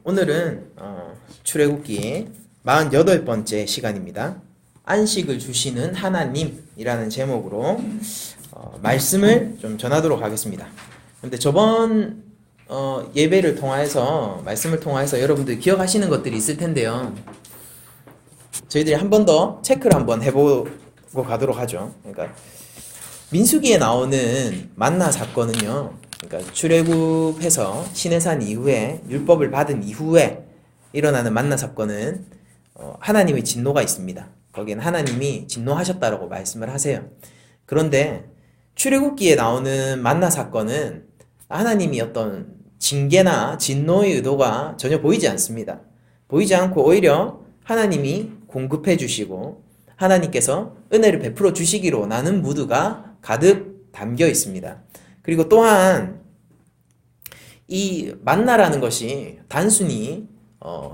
오늘은 출애굽기 48번째 시간입니다. 안식을 주시는 하나님이라는 제목으로 말씀을 좀 전하도록 하겠습니다. 근데 저번 예배를 통해서 말씀을 통해서 여러분들 기억하시는 것들이 있을 텐데요. 저희들이 한 번 더 체크를 한번 해보고 가도록 하죠. 그러니까 민수기에 나오는 만나 사건은요. 그러니까 출애굽해서 시내산 이후에 율법을 받은 이후에 일어나는 만나 사건은 하나님의 진노가 있습니다. 거기엔 하나님이 진노하셨다라고 말씀을 하세요. 그런데 출애굽기에 나오는 만나 사건은 하나님이 어떤 징계나 진노의 의도가 전혀 보이지 않습니다. 보이지 않고 오히려 하나님이 공급해 주시고 하나님께서 은혜를 베풀어 주시기로 나는 무드가 가득 담겨 있습니다. 그리고 또한 이 만나라는 것이 단순히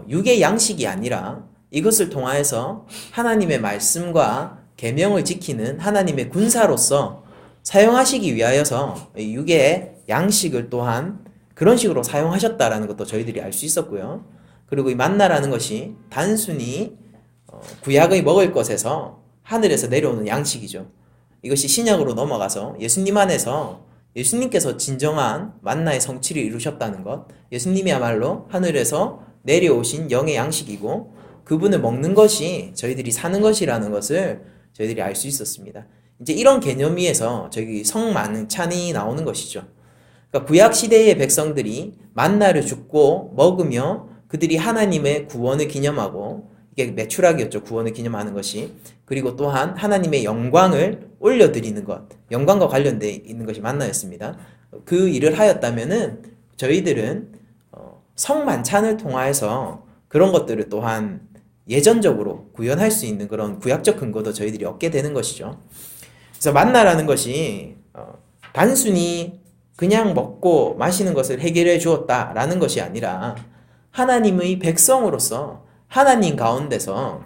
육의 양식이 아니라 이것을 통하여서 하나님의 말씀과 계명을 지키는 하나님의 군사로서 사용하시기 위하여서 육의 양식을 또한 그런 식으로 사용하셨다라는 것도 저희들이 알 수 있었고요. 그리고 이 만나라는 것이 단순히 구약의 먹을 것에서 하늘에서 내려오는 양식이죠. 이것이 신약으로 넘어가서 예수님 안에서 예수님께서 진정한 만나의 성취를 이루셨다는 것, 예수님이야말로 하늘에서 내려오신 영의 양식이고 그분을 먹는 것이 저희들이 사는 것이라는 것을 저희들이 알 수 있었습니다. 이제 이런 개념 위에서 저기 성만찬이 나오는 것이죠. 그러니까 구약 시대의 백성들이 만나를 줍고 먹으며 그들이 하나님의 구원을 기념하고 이게 매출하기였죠. 구원을 기념하는 것이. 그리고 또한 하나님의 영광을 올려드리는 것. 영광과 관련되어 있는 것이 만나였습니다. 그 일을 하였다면은 저희들은 성만찬을 통하여서 그런 것들을 또한 예전적으로 구현할 수 있는 그런 구약적 근거도 저희들이 얻게 되는 것이죠. 그래서 만나라는 것이 단순히 그냥 먹고 마시는 것을 해결해 주었다라는 것이 아니라 하나님의 백성으로서 하나님 가운데서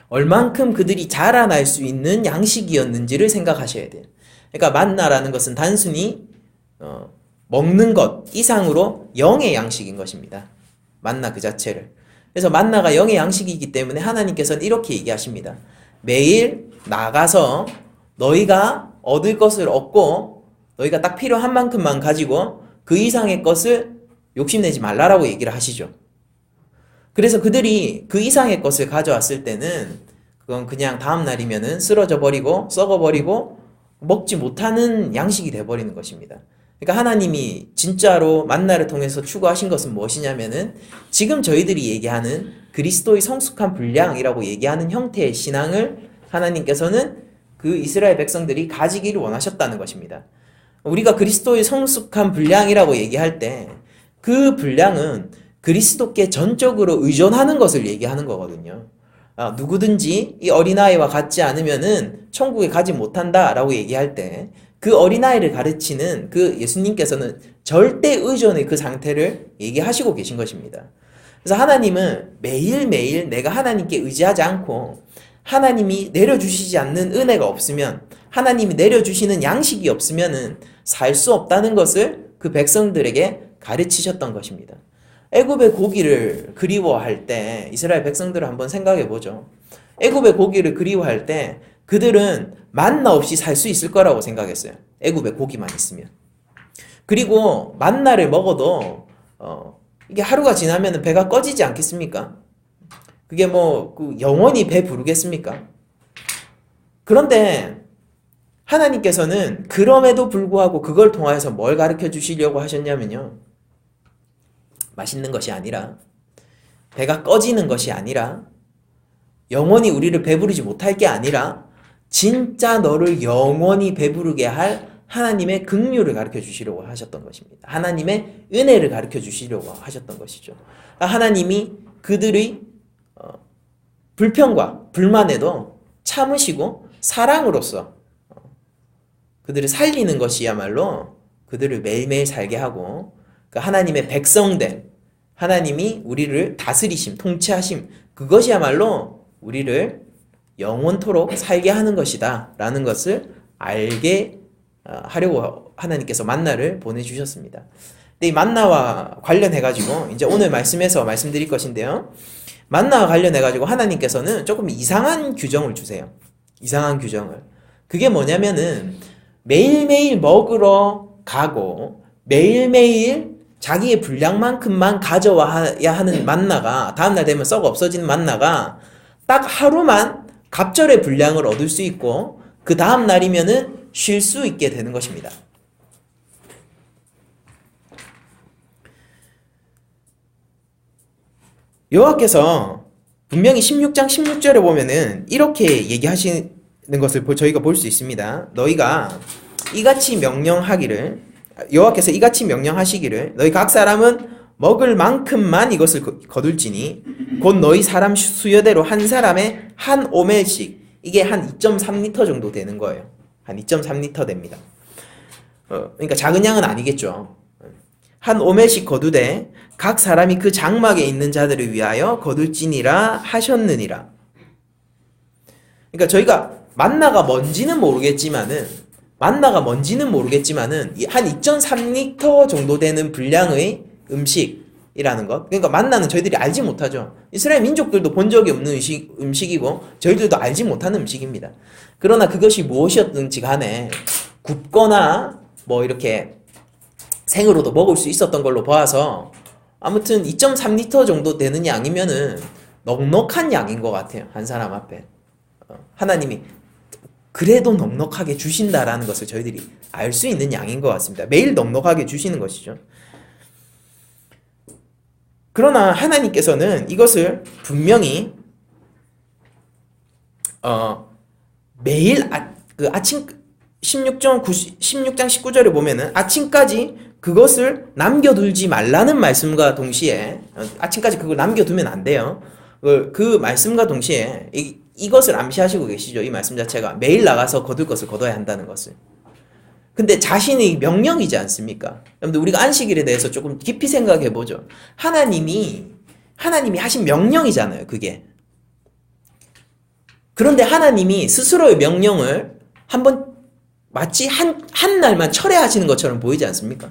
얼만큼 그들이 자라날 수 있는 양식이었는지를 생각하셔야 돼요. 그러니까 만나라는 것은 단순히 먹는 것 이상으로 영의 양식인 것입니다. 만나 그 자체를. 그래서 만나가 영의 양식이기 때문에 하나님께서는 이렇게 얘기하십니다. 매일 나가서 너희가 얻을 것을 얻고 너희가 딱 필요한 만큼만 가지고 그 이상의 것을 욕심내지 말라라고 얘기를 하시죠. 그래서 그들이 그 이상의 것을 가져왔을 때는 그건 그냥 다음 날이면은 쓰러져 버리고 썩어 버리고 먹지 못하는 양식이 돼 버리는 것입니다. 그러니까 하나님이 진짜로 만나를 통해서 추구하신 것은 무엇이냐면은 지금 저희들이 얘기하는 그리스도의 성숙한 분량이라고 얘기하는 형태의 신앙을 하나님께서는 그 이스라엘 백성들이 가지기를 원하셨다는 것입니다. 우리가 그리스도의 성숙한 분량이라고 얘기할 때 그 분량은 그리스도께 전적으로 의존하는 것을 얘기하는 거거든요. 누구든지 이 어린아이와 같지 않으면은 천국에 가지 못한다라고 얘기할 때 그 어린아이를 가르치는 그 예수님께서는 절대 의존의 그 상태를 얘기하시고 계신 것입니다. 그래서 하나님은 매일매일 내가 하나님께 의지하지 않고 하나님이 내려주시지 않는 은혜가 없으면 하나님이 내려주시는 양식이 없으면은 살 수 없다는 것을 그 백성들에게 가르치셨던 것입니다. 애굽의 고기를 그리워할 때 이스라엘 백성들을 한번 생각해 보죠. 애굽의 고기를 그리워할 때 그들은 만나 없이 살 수 있을 거라고 생각했어요. 애굽의 고기만 있으면. 그리고 만나를 먹어도 이게 하루가 지나면 배가 꺼지지 않겠습니까? 그게 영원히 배 부르겠습니까? 그런데 하나님께서는 그럼에도 불구하고 그걸 통하여서 뭘 가르쳐 주시려고 하셨냐면요. 맛있는 것이 아니라 배가 꺼지는 것이 아니라 영원히 우리를 배부르지 못할 게 아니라 진짜 너를 영원히 배부르게 할 하나님의 긍휼을 가르쳐 주시려고 하셨던 것입니다. 하나님의 은혜를 가르쳐 주시려고 하셨던 것이죠. 하나님이 그들의 불평과 불만에도 참으시고 사랑으로서 그들을 살리는 것이야말로 그들을 매일매일 살게 하고 하나님의 백성된 하나님이 우리를 다스리심, 통치하심 그것이야말로 우리를 영원토록 살게 하는 것이다 라는 것을 알게 하려고 하나님께서 만나를 보내주셨습니다. 근데 이 만나와 관련해가지고 이제 오늘 말씀에서 말씀드릴 것인데요. 만나와 관련해가지고 하나님께서는 조금 이상한 규정을 주세요. 이상한 규정을. 그게 뭐냐면은 매일매일 먹으러 가고 매일매일 자기의 분량만큼만 가져와야 하는 만나가 다음날 되면 썩어 없어지는 만나가 딱 하루만 갑절의 분량을 얻을 수 있고 그 다음날이면은 쉴 수 있게 되는 것입니다. 여호와께서 분명히 16장 16절에 보면은 이렇게 얘기하시는 것을 저희가 볼 수 있습니다. 너희가 이같이 명령하기를 여호와께서 이같이 명령하시기를 너희 각 사람은 먹을 만큼만 이것을 거둘지니 곧 너희 사람 수여대로 한 사람에 한 오멜씩 이게 한 2.3리터 정도 되는 거예요. 한 2.3리터 됩니다. 그러니까 작은 양은 아니겠죠. 한 오멜씩 거두되 각 사람이 그 장막에 있는 자들을 위하여 거둘지니라 하셨느니라. 그러니까 저희가 만나가 뭔지는 모르겠지만은 한 2.3리터 정도 되는 분량의 음식이라는 것. 그러니까 만나는 저희들이 알지 못하죠. 이스라엘 민족들도 본 적이 없는 음식이고 저희들도 알지 못하는 음식입니다. 그러나 그것이 무엇이었든지 간에 굽거나 뭐 이렇게 생으로도 먹을 수 있었던 걸로 보아서 아무튼 2.3리터 정도 되는 양이면은 넉넉한 양인 것 같아요. 한 사람 앞에. 하나님이 그래도 넉넉하게 주신다라는 것을 저희들이 알 수 있는 양인 것 같습니다. 매일 넉넉하게 주시는 것이죠. 그러나 하나님께서는 이것을 분명히 매일 아침 16장 19절에 보면은 아침까지 그것을 남겨두지 말라는 말씀과 동시에 아침까지 그걸 남겨두면 안 돼요. 그 말씀과 동시에 이것을 암시하시고 계시죠. 이 말씀 자체가 매일 나가서 거둘 것을 거둬야 한다는 것을. 근데 자신의 명령이지 않습니까? 여러분들 우리가 안식일에 대해서 조금 깊이 생각해 보죠. 하나님이 하신 명령이잖아요. 그게. 그런데 하나님이 스스로의 명령을 한번 마치 한 날만 철회하시는 것처럼 보이지 않습니까?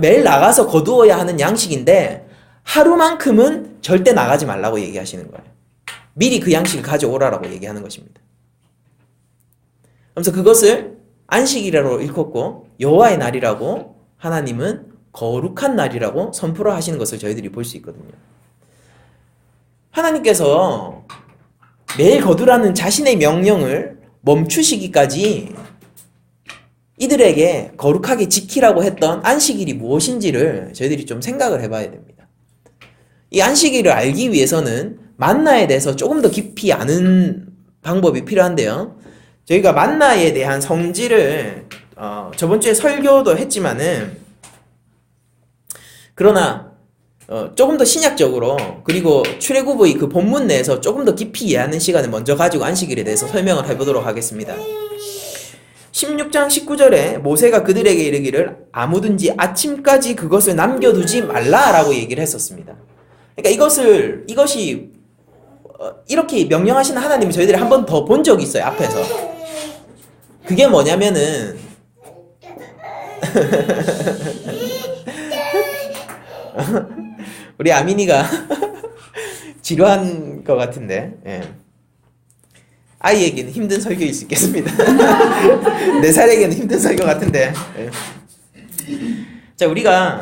매일 나가서 거두어야 하는 양식인데 하루만큼은 절대 나가지 말라고 얘기하시는 거예요. 미리 그 양식을 가져오라라고 얘기하는 것입니다. 그래서 그것을 안식일로 일컫고 여호와의 날이라고 하나님은 거룩한 날이라고 선포를 하시는 것을 저희들이 볼 수 있거든요. 하나님께서 매일 거두라는 자신의 명령을 멈추시기까지 이들에게 거룩하게 지키라고 했던 안식일이 무엇인지를 저희들이 좀 생각을 해봐야 됩니다. 이 안식일을 알기 위해서는 만나에 대해서 조금 더 깊이 아는 방법이 필요한데요. 저희가 만나에 대한 성질을 저번 주에 설교도 했지만은 그러나 조금 더 신약적으로 그리고 출애굽의 그 본문 내에서 조금 더 깊이 이해하는 시간을 먼저 가지고 안식일에 대해서 설명을 해보도록 하겠습니다. 16장 19절에 모세가 그들에게 이르기를 아무든지 아침까지 그것을 남겨두지 말라라고 얘기를 했었습니다. 그러니까 이것이 이렇게 명령하시는 하나님이 저희들이 한 번 더 본 적이 있어요. 앞에서. 그게 뭐냐면은 우리 아민이가 지루한 것 같은데 아이에게는 힘든 설교일 수 있겠습니다. 4살에게는 힘든 설교 같은데 자, 우리가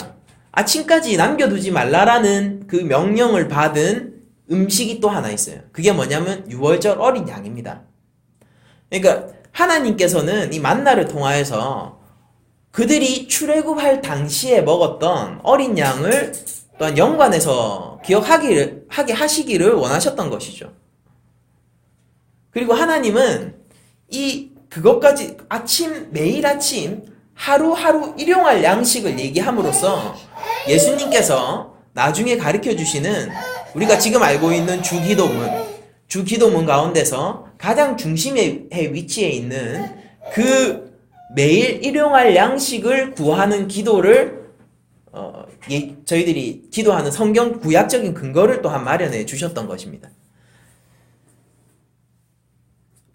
아침까지 남겨두지 말라라는 그 명령을 받은 음식이 또 하나 있어요. 그게 뭐냐면 6월절 어린 양입니다. 그러니까 하나님께서는 이 만나를 통하여서 그들이 출애굽할 당시에 먹었던 어린 양을 또한 연관해서 기억하게 하시기를 원하셨던 것이죠. 그리고 하나님은 그것까지 매일 아침 하루하루 일용할 양식을 얘기함으로써 예수님께서 나중에 가르쳐 주시는 우리가 지금 알고 있는 주기도문 가운데서 가장 중심에 위치해 있는 그 매일 일용할 양식을 구하는 기도를 저희들이 기도하는 성경 구약적인 근거를 또한 마련해 주셨던 것입니다.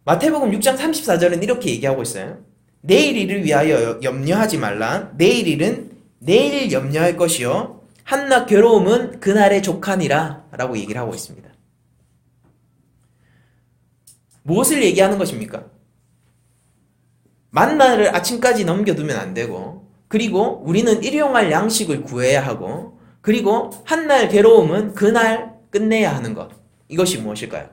마태복음 6장 34절은 이렇게 얘기하고 있어요. 내일 일을 위하여 염려하지 말라. 내일 일은 내일 염려할 것이요 한낱 괴로움은 그날의 족하니라 라고 얘기를 하고 있습니다. 무엇을 얘기하는 것입니까? 만나를 아침까지 넘겨두면 안 되고, 그리고 우리는 일용할 양식을 구해야 하고, 그리고 한날 괴로움은 그날 끝내야 하는 것. 이것이 무엇일까요?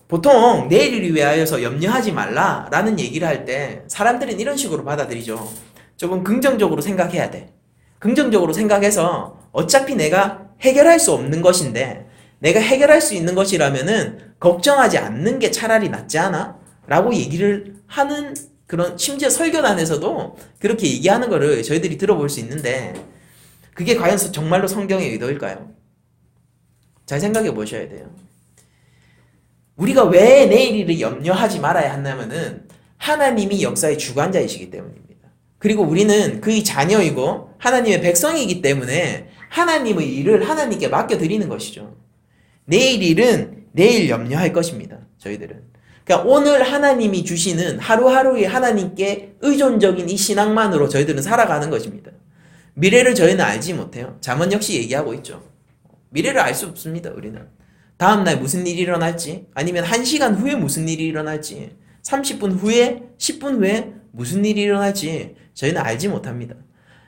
보통 내일을 위하여서 염려하지 말라 라는 얘기를 할 때 사람들은 이런 식으로 받아들이죠. 조금 긍정적으로 생각해야 돼. 긍정적으로 생각해서 어차피 내가 해결할 수 없는 것인데 내가 해결할 수 있는 것이라면은 걱정하지 않는 게 차라리 낫지 않아? 라고 얘기를 하는 그런, 심지어 설교단에서도 그렇게 얘기하는 거를 저희들이 들어볼 수 있는데, 그게 과연 정말로 성경의 의도일까요? 잘 생각해 보셔야 돼요. 우리가 왜 내일을 염려하지 말아야 한다면은 하나님이 역사의 주관자이시기 때문입니다. 그리고 우리는 그의 자녀이고 하나님의 백성이기 때문에 하나님의 일을 하나님께 맡겨드리는 것이죠. 내일 일은 내일 염려할 것입니다. 저희들은. 그러니까 오늘 하나님이 주시는 하루하루의 하나님께 의존적인 이 신앙만으로 저희들은 살아가는 것입니다. 미래를 저희는 알지 못해요. 잠언 역시 얘기하고 있죠. 미래를 알 수 없습니다. 우리는. 다음날 무슨 일이 일어날지, 아니면 1시간 후에 무슨 일이 일어날지, 30분 후에, 10분 후에 무슨 일이 일어날지 저희는 알지 못합니다.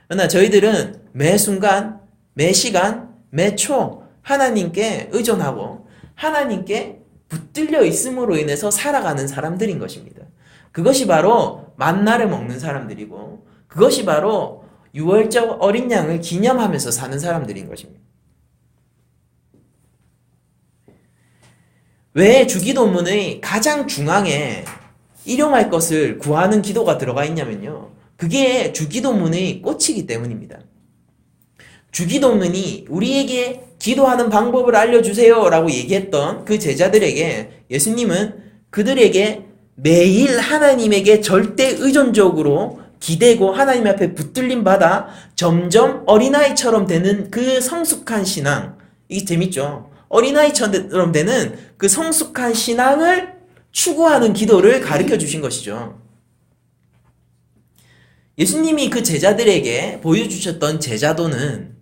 그러나 저희들은 매 순간, 매 시간, 매 초 하나님께 의존하고 하나님께 붙들려 있음으로 인해서 살아가는 사람들인 것입니다. 그것이 바로 만나를 먹는 사람들이고, 그것이 바로 유월절 어린 양을 기념하면서 사는 사람들인 것입니다. 왜 주기도문의 가장 중앙에 일용할 것을 구하는 기도가 들어가 있냐면요, 그게 주기도문의 꽃이기 때문입니다. 주기도문이 우리에게 기도하는 방법을 알려주세요 라고 얘기했던 그 제자들에게 예수님은 그들에게 매일 하나님에게 절대 의존적으로 기대고 하나님 앞에 붙들림 받아 점점 어린아이처럼 되는 그 성숙한 신앙, 이게 재밌죠? 어린아이처럼 되는 그 성숙한 신앙을 추구하는 기도를 가르쳐 주신 것이죠. 예수님이 그 제자들에게 보여주셨던 제자도는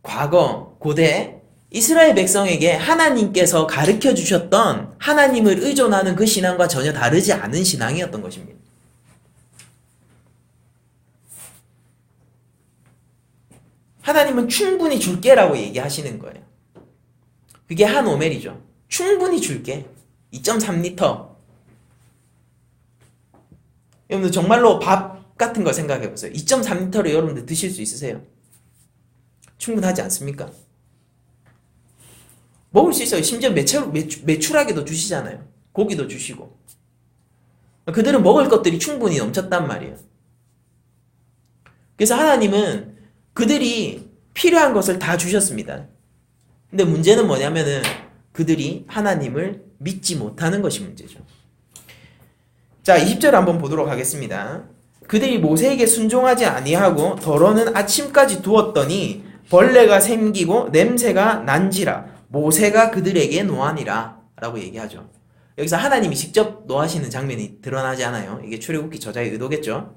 과거, 고대 이스라엘 백성에게 하나님께서 가르쳐 주셨던 하나님을 의존하는 그 신앙과 전혀 다르지 않은 신앙이었던 것입니다. 하나님은 충분히 줄게라고 얘기하시는 거예요. 그게 한 오멜이죠. 충분히 줄게. 2.3리터. 여러분들 정말로 밥 같은 걸 생각해 보세요. 2.3리터를 여러분들 드실 수 있으세요? 충분하지 않습니까? 먹을 수 있어요. 심지어 매출하게도 주시잖아요. 고기도 주시고. 그들은 먹을 것들이 충분히 넘쳤단 말이에요. 그래서 하나님은 그들이 필요한 것을 다 주셨습니다. 근데 문제는 뭐냐면은 그들이 하나님을 믿지 못하는 것이 문제죠. 자, 20절 한번 보도록 하겠습니다. 그들이 모세에게 순종하지 아니하고 더러는 아침까지 두었더니 벌레가 생기고 냄새가 난지라 모세가 그들에게 노하니라 라고 얘기하죠. 여기서 하나님이 직접 노하시는 장면이 드러나지 않아요. 이게 출애굽기 저자의 의도겠죠.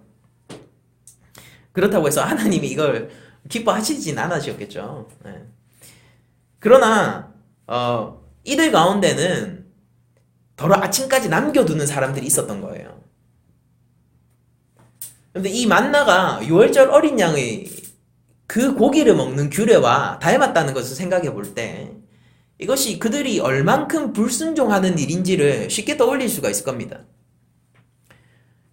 그렇다고 해서 하나님이 이걸 기뻐하시진 않으셨겠죠. 네. 그러나 이들 가운데는 더러 아침까지 남겨두는 사람들이 있었던 거예요. 그런데 이 만나가 유월절 어린 양의 그 고기를 먹는 규례와 닮았다는 것을 생각해 볼 때 이것이 그들이 얼만큼 불순종하는 일인지를 쉽게 떠올릴 수가 있을 겁니다.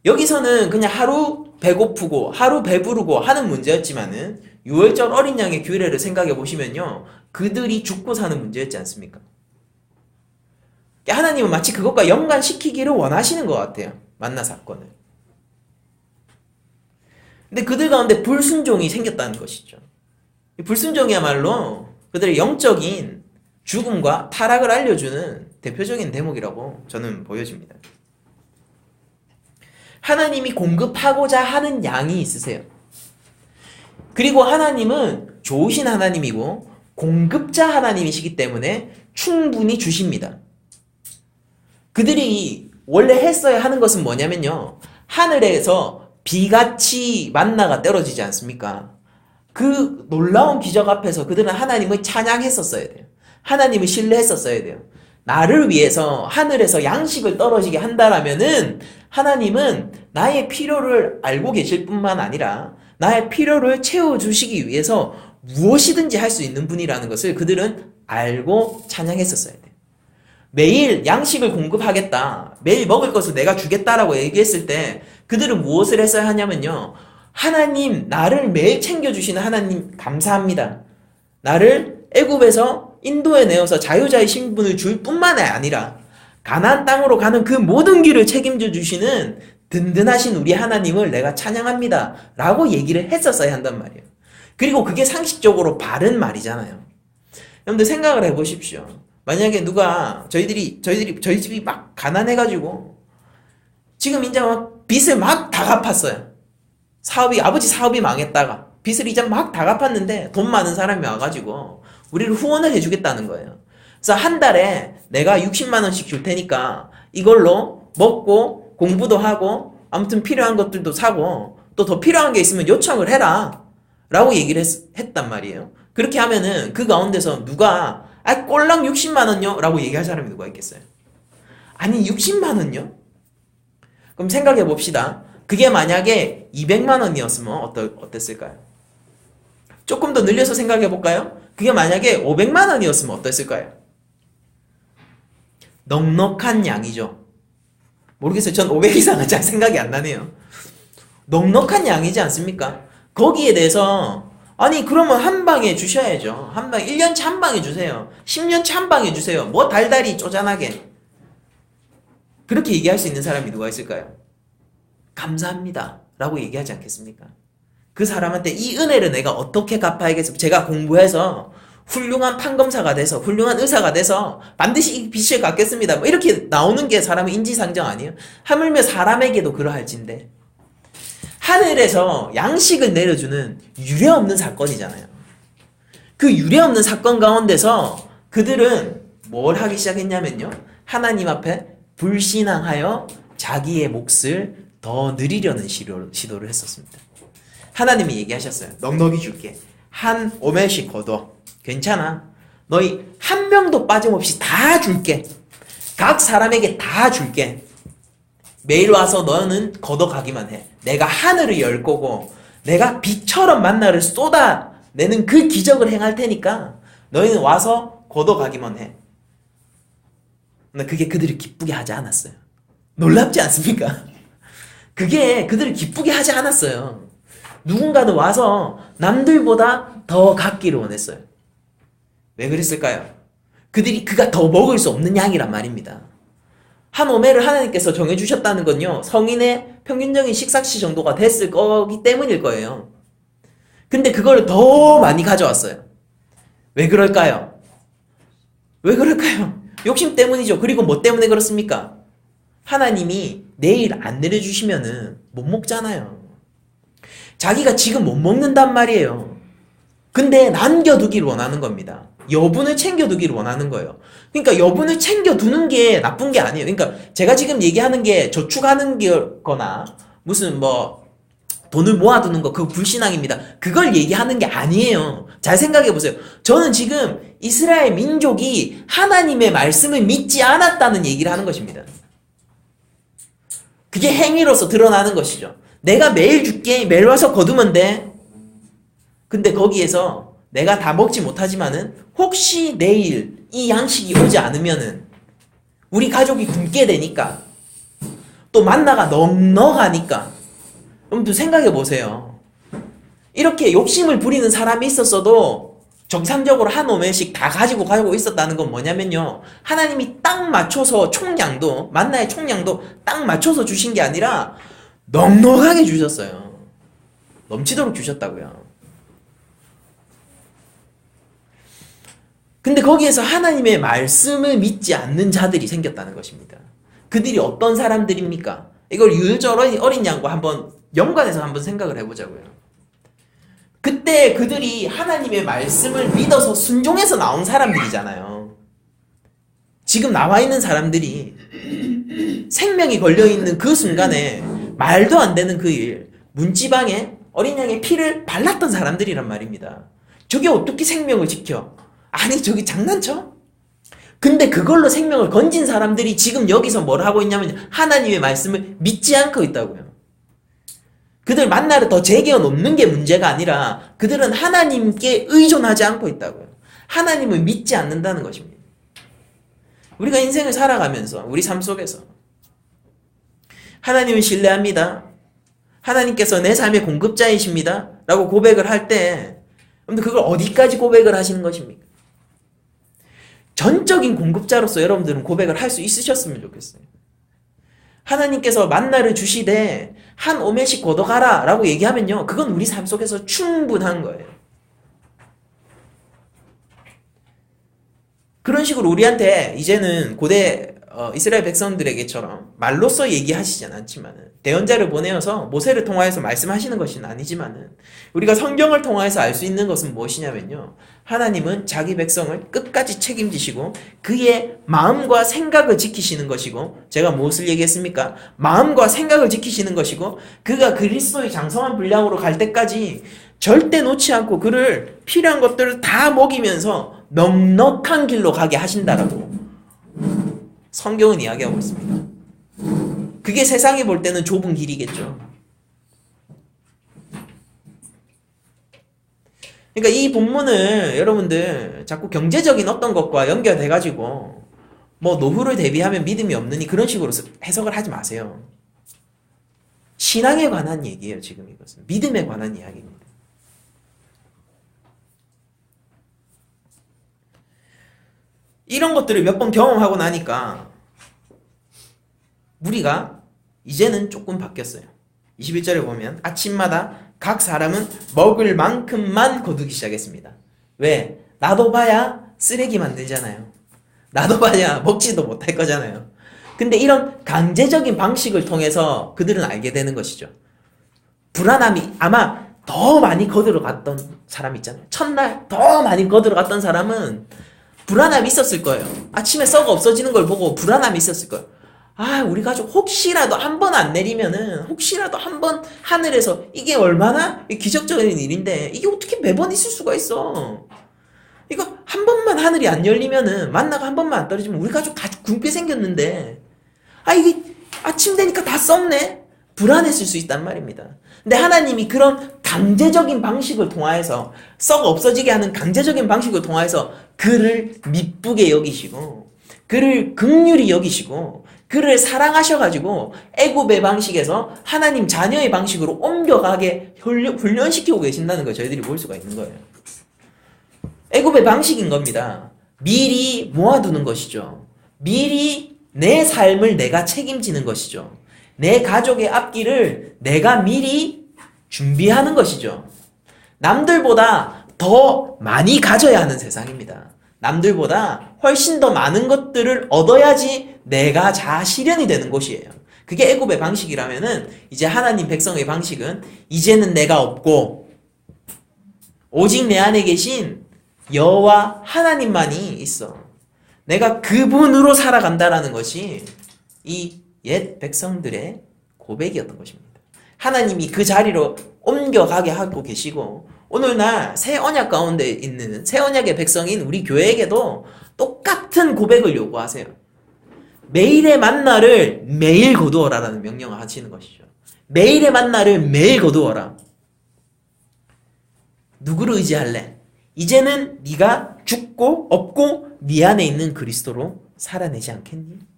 여기서는 그냥 하루 배고프고 하루 배부르고 하는 문제였지만은 유월절 어린 양의 규례를 생각해 보시면요, 그들이 죽고 사는 문제였지 않습니까? 하나님은 마치 그것과 연관시키기를 원하시는 것 같아요. 만나 사건을. 근데 그들 가운데 불순종이 생겼다는 것이죠. 불순종이야말로 그들의 영적인 죽음과 타락을 알려주는 대표적인 대목이라고 저는 보여집니다. 하나님이 공급하고자 하는 양이 있으세요. 그리고 하나님은 좋으신 하나님이고 공급자 하나님이시기 때문에 충분히 주십니다. 그들이 원래 했어야 하는 것은 뭐냐면요. 하늘에서 비같이 만나가 떨어지지 않습니까? 그 놀라운 기적 앞에서 그들은 하나님을 찬양했었어야 돼요. 하나님을 신뢰했었어야 돼요. 나를 위해서 하늘에서 양식을 떨어지게 한다라면은 하나님은 나의 필요를 알고 계실 뿐만 아니라 나의 필요를 채워주시기 위해서 무엇이든지 할 수 있는 분이라는 것을 그들은 알고 찬양했었어야 돼요. 매일 양식을 공급하겠다. 매일 먹을 것을 내가 주겠다라고 얘기했을 때 그들은 무엇을 했어야 하냐면요. 하나님, 나를 매일 챙겨주시는 하나님 감사합니다. 나를 애굽에서 인도에 내어서 자유자의 신분을 줄 뿐만 아니라 가나안 땅으로 가는 그 모든 길을 책임져 주시는 든든하신 우리 하나님을 내가 찬양합니다. 라고 얘기를 했었어야 한단 말이에요. 그리고 그게 상식적으로 바른 말이잖아요. 여러분들 생각을 해보십시오. 만약에 누가 저희 집이 막 가난해가지고 지금 이제 막 빚을 막 다 갚았어요. 아버지 사업이 망했다가 빚을 이제 막 다 갚았는데 돈 많은 사람이 와가지고 우리를 후원을 해주겠다는 거예요. 그래서 한 달에 내가 60만 원씩 줄 테니까 이걸로 먹고 공부도 하고 아무튼 필요한 것들도 사고 또 더 필요한 게 있으면 요청을 해라 라고 얘기를 했단 말이에요. 그렇게 하면은 그 가운데서 누가 꼴랑 60만 원요? 라고 얘기할 사람이 누가 있겠어요? 아니 60만 원요? 그럼 생각해 봅시다. 그게 만약에 200만 원이었으면 어땠을까요? 조금 더 늘려서 생각해 볼까요? 그게 만약에 500만 원이었으면 어땠을까요? 넉넉한 양이죠. 모르겠어요. 전 500 이상은 잘 생각이 안 나네요. 넉넉한 양이지 않습니까? 거기에 대해서 아니 그러면 한 방에 주셔야죠. 한 방 1년치 한 방에 주세요. 10년치 한 방에 주세요. 뭐 달달이 쪼잔하게. 그렇게 얘기할 수 있는 사람이 누가 있을까요? 감사합니다 라고 얘기하지 않겠습니까? 그 사람한테 이 은혜를 내가 어떻게 갚아야겠습니까? 제가 공부해서 훌륭한 판검사가 돼서 훌륭한 의사가 돼서 반드시 이 빚을 갚겠습니다. 뭐 이렇게 나오는 게 사람의 인지상정 아니에요? 하물며 사람에게도 그러할진데 하늘에서 양식을 내려주는 유례없는 사건이잖아요. 그 유례없는 사건 가운데서 그들은 뭘 하기 시작했냐면요. 하나님 앞에 불신앙하여 자기의 몫을 더 늘리려는 시도를 했었습니다. 하나님이 얘기하셨어요. 넉넉히 줄게. 한 오멜씩 거둬. 괜찮아. 너희 한 명도 빠짐없이 다 줄게. 각 사람에게 다 줄게. 매일 와서 너는 걷어가기만 해. 내가 하늘을 열 거고 내가 비처럼 만나를 쏟아내는 그 기적을 행할 테니까 너희는 와서 걷어가기만 해. 근데 그게 그들을 기쁘게 하지 않았어요. 놀랍지 않습니까? 그게 그들을 기쁘게 하지 않았어요. 누군가는 와서 남들보다 더 갖기를 원했어요. 왜 그랬을까요? 그가 더 먹을 수 없는 양이란 말입니다. 한 오멜을 하나님께서 정해주셨다는 건요, 성인의 평균적인 식사시 정도가 됐을 거기 때문일 거예요. 근데 그걸 더 많이 가져왔어요. 왜 그럴까요? 왜 그럴까요? 욕심 때문이죠. 그리고 뭐 때문에 그렇습니까? 하나님이 내일 안 내려주시면은 못 먹잖아요. 자기가 지금 못 먹는단 말이에요. 근데 남겨두기를 원하는 겁니다. 여분을 챙겨두기를 원하는 거예요. 그러니까 여분을 챙겨두는 게 나쁜 게 아니에요. 그러니까 제가 지금 얘기하는 게 저축하는 거나 무슨 뭐 돈을 모아두는 거 그거 불신앙입니다. 그걸 얘기하는 게 아니에요. 잘 생각해 보세요. 저는 지금 이스라엘 민족이 하나님의 말씀을 믿지 않았다는 얘기를 하는 것입니다. 그게 행위로서 드러나는 것이죠. 내가 매일 줄게. 매일 와서 거두면 돼. 근데 거기에서 내가 다 먹지 못하지만은 혹시 내일 이 양식이 오지 않으면은 우리 가족이 굶게 되니까 또 만나가 넉넉하니까 여러분들 생각해 보세요. 이렇게 욕심을 부리는 사람이 있었어도 정상적으로 한 오멜씩 다 가지고 있었다는 건 뭐냐면요. 하나님이 딱 맞춰서 총량도 만나의 총량도 딱 맞춰서 주신 게 아니라 넉넉하게 주셨어요. 넘치도록 주셨다고요. 근데 거기에서 하나님의 말씀을 믿지 않는 자들이 생겼다는 것입니다. 그들이 어떤 사람들입니까? 이걸 유유절 어린 양과 한번 연관해서 한번 생각을 해보자고요. 그때 그들이 하나님의 말씀을 믿어서 순종해서 나온 사람들이잖아요. 지금 나와 있는 사람들이 생명이 걸려있는 그 순간에 말도 안 되는 그 일, 문지방에 어린 양의 피를 발랐던 사람들이란 말입니다. 저게 어떻게 생명을 지켜? 아니 저기 장난쳐? 근데 그걸로 생명을 건진 사람들이 지금 여기서 뭘 하고 있냐면 하나님의 말씀을 믿지 않고 있다고요. 그들 만나를 더 제겨 놓는 게 문제가 아니라 그들은 하나님께 의존하지 않고 있다고요. 하나님을 믿지 않는다는 것입니다. 우리가 인생을 살아가면서 우리 삶 속에서 하나님을 신뢰합니다. 하나님께서 내 삶의 공급자이십니다. 라고 고백을 할 때 여러분들 그걸 어디까지 고백을 하시는 것입니까? 전적인 공급자로서 여러분들은 고백을 할 수 있으셨으면 좋겠어요. 하나님께서 만나를 주시되 한 오멜씩 걷어가라 라고 얘기하면요, 그건 우리 삶 속에서 충분한 거예요. 그런 식으로 우리한테 이제는 고대 이스라엘 백성들에게처럼 말로써 얘기하시진 않지만 대언자를 보내어서 모세를 통하여서 말씀하시는 것은 아니지만 우리가 성경을 통하여서 알 수 있는 것은 무엇이냐면요, 하나님은 자기 백성을 끝까지 책임지시고 그의 마음과 생각을 지키시는 것이고, 제가 무엇을 얘기했습니까? 마음과 생각을 지키시는 것이고, 그가 그리스도의 장성한 분량으로 갈 때까지 절대 놓지 않고 그를 필요한 것들을 다 먹이면서 넉넉한 길로 가게 하신다라고 성경은 이야기하고 있습니다. 그게 세상이 볼 때는 좁은 길이겠죠. 그러니까 이 본문을 여러분들 자꾸 경제적인 어떤 것과 연결돼가지고 뭐 노후를 대비하면 믿음이 없느니 그런 식으로 해석을 하지 마세요. 신앙에 관한 얘기예요. 지금 이것은 믿음에 관한 이야기입니다. 이런 것들을 몇 번 경험하고 나니까 우리가 이제는 조금 바뀌었어요. 21절에 보면 아침마다 각 사람은 먹을 만큼만 거두기 시작했습니다. 왜? 놔둬봐야 쓰레기 만들잖아요. 놔둬봐야 먹지도 못할 거잖아요. 근데 이런 강제적인 방식을 통해서 그들은 알게 되는 것이죠. 불안함이, 아마 더 많이 거두러 갔던 사람 있잖아요. 첫날 더 많이 거두러 갔던 사람은 불안함이 있었을 거예요. 아침에 썩어 없어지는 걸 보고 불안함이 있었을 거예요. 아, 우리 가족 혹시라도 한 번 안 내리면은, 혹시라도 한 번 하늘에서, 이게 얼마나 기적적인 일인데 이게 어떻게 매번 있을 수가 있어. 이거 한 번만 하늘이 안 열리면은, 만나가 한 번만 안 떨어지면 우리 가족 다 굶게 생겼는데, 아, 이게 아침 되니까 다 썩네? 불안했을 수 있단 말입니다. 근데 하나님이 그런 강제적인 방식을 통하여서, 썩 없어지게 하는 강제적인 방식을 통하여서 그를 미쁘게 여기시고 그를 긍휼히 여기시고 그를 사랑하셔가지고 애굽의 방식에서 하나님 자녀의 방식으로 옮겨가게 훈련시키고 계신다는 걸 저희들이 볼 수가 있는 거예요. 애굽의 방식인 겁니다. 미리 모아두는 것이죠. 미리 내 삶을 내가 책임지는 것이죠. 내 가족의 앞길을 내가 미리 준비하는 것이죠. 남들보다 더 많이 가져야 하는 세상입니다. 남들보다 훨씬 더 많은 것들을 얻어야지 내가 자아실현이 되는 곳이에요. 그게 애굽의 방식이라면은, 이제 하나님 백성의 방식은 이제는 내가 없고 오직 내 안에 계신 여호와 하나님만이 있어. 내가 그분으로 살아간다라는 것이 이 옛 백성들의 고백이었던 것입니다. 하나님이 그 자리로 옮겨가게 하고 계시고, 오늘날 새 언약 가운데 있는 새 언약의 백성인 우리 교회에게도 똑같은 고백을 요구하세요. 매일의 만나를 매일 거두어라라는 명령을 하시는 것이죠. 매일의 만나를 매일 거두어라. 누구를 의지할래? 이제는 네가 죽고 없고 네 안에 있는 그리스도로 살아내지 않겠니?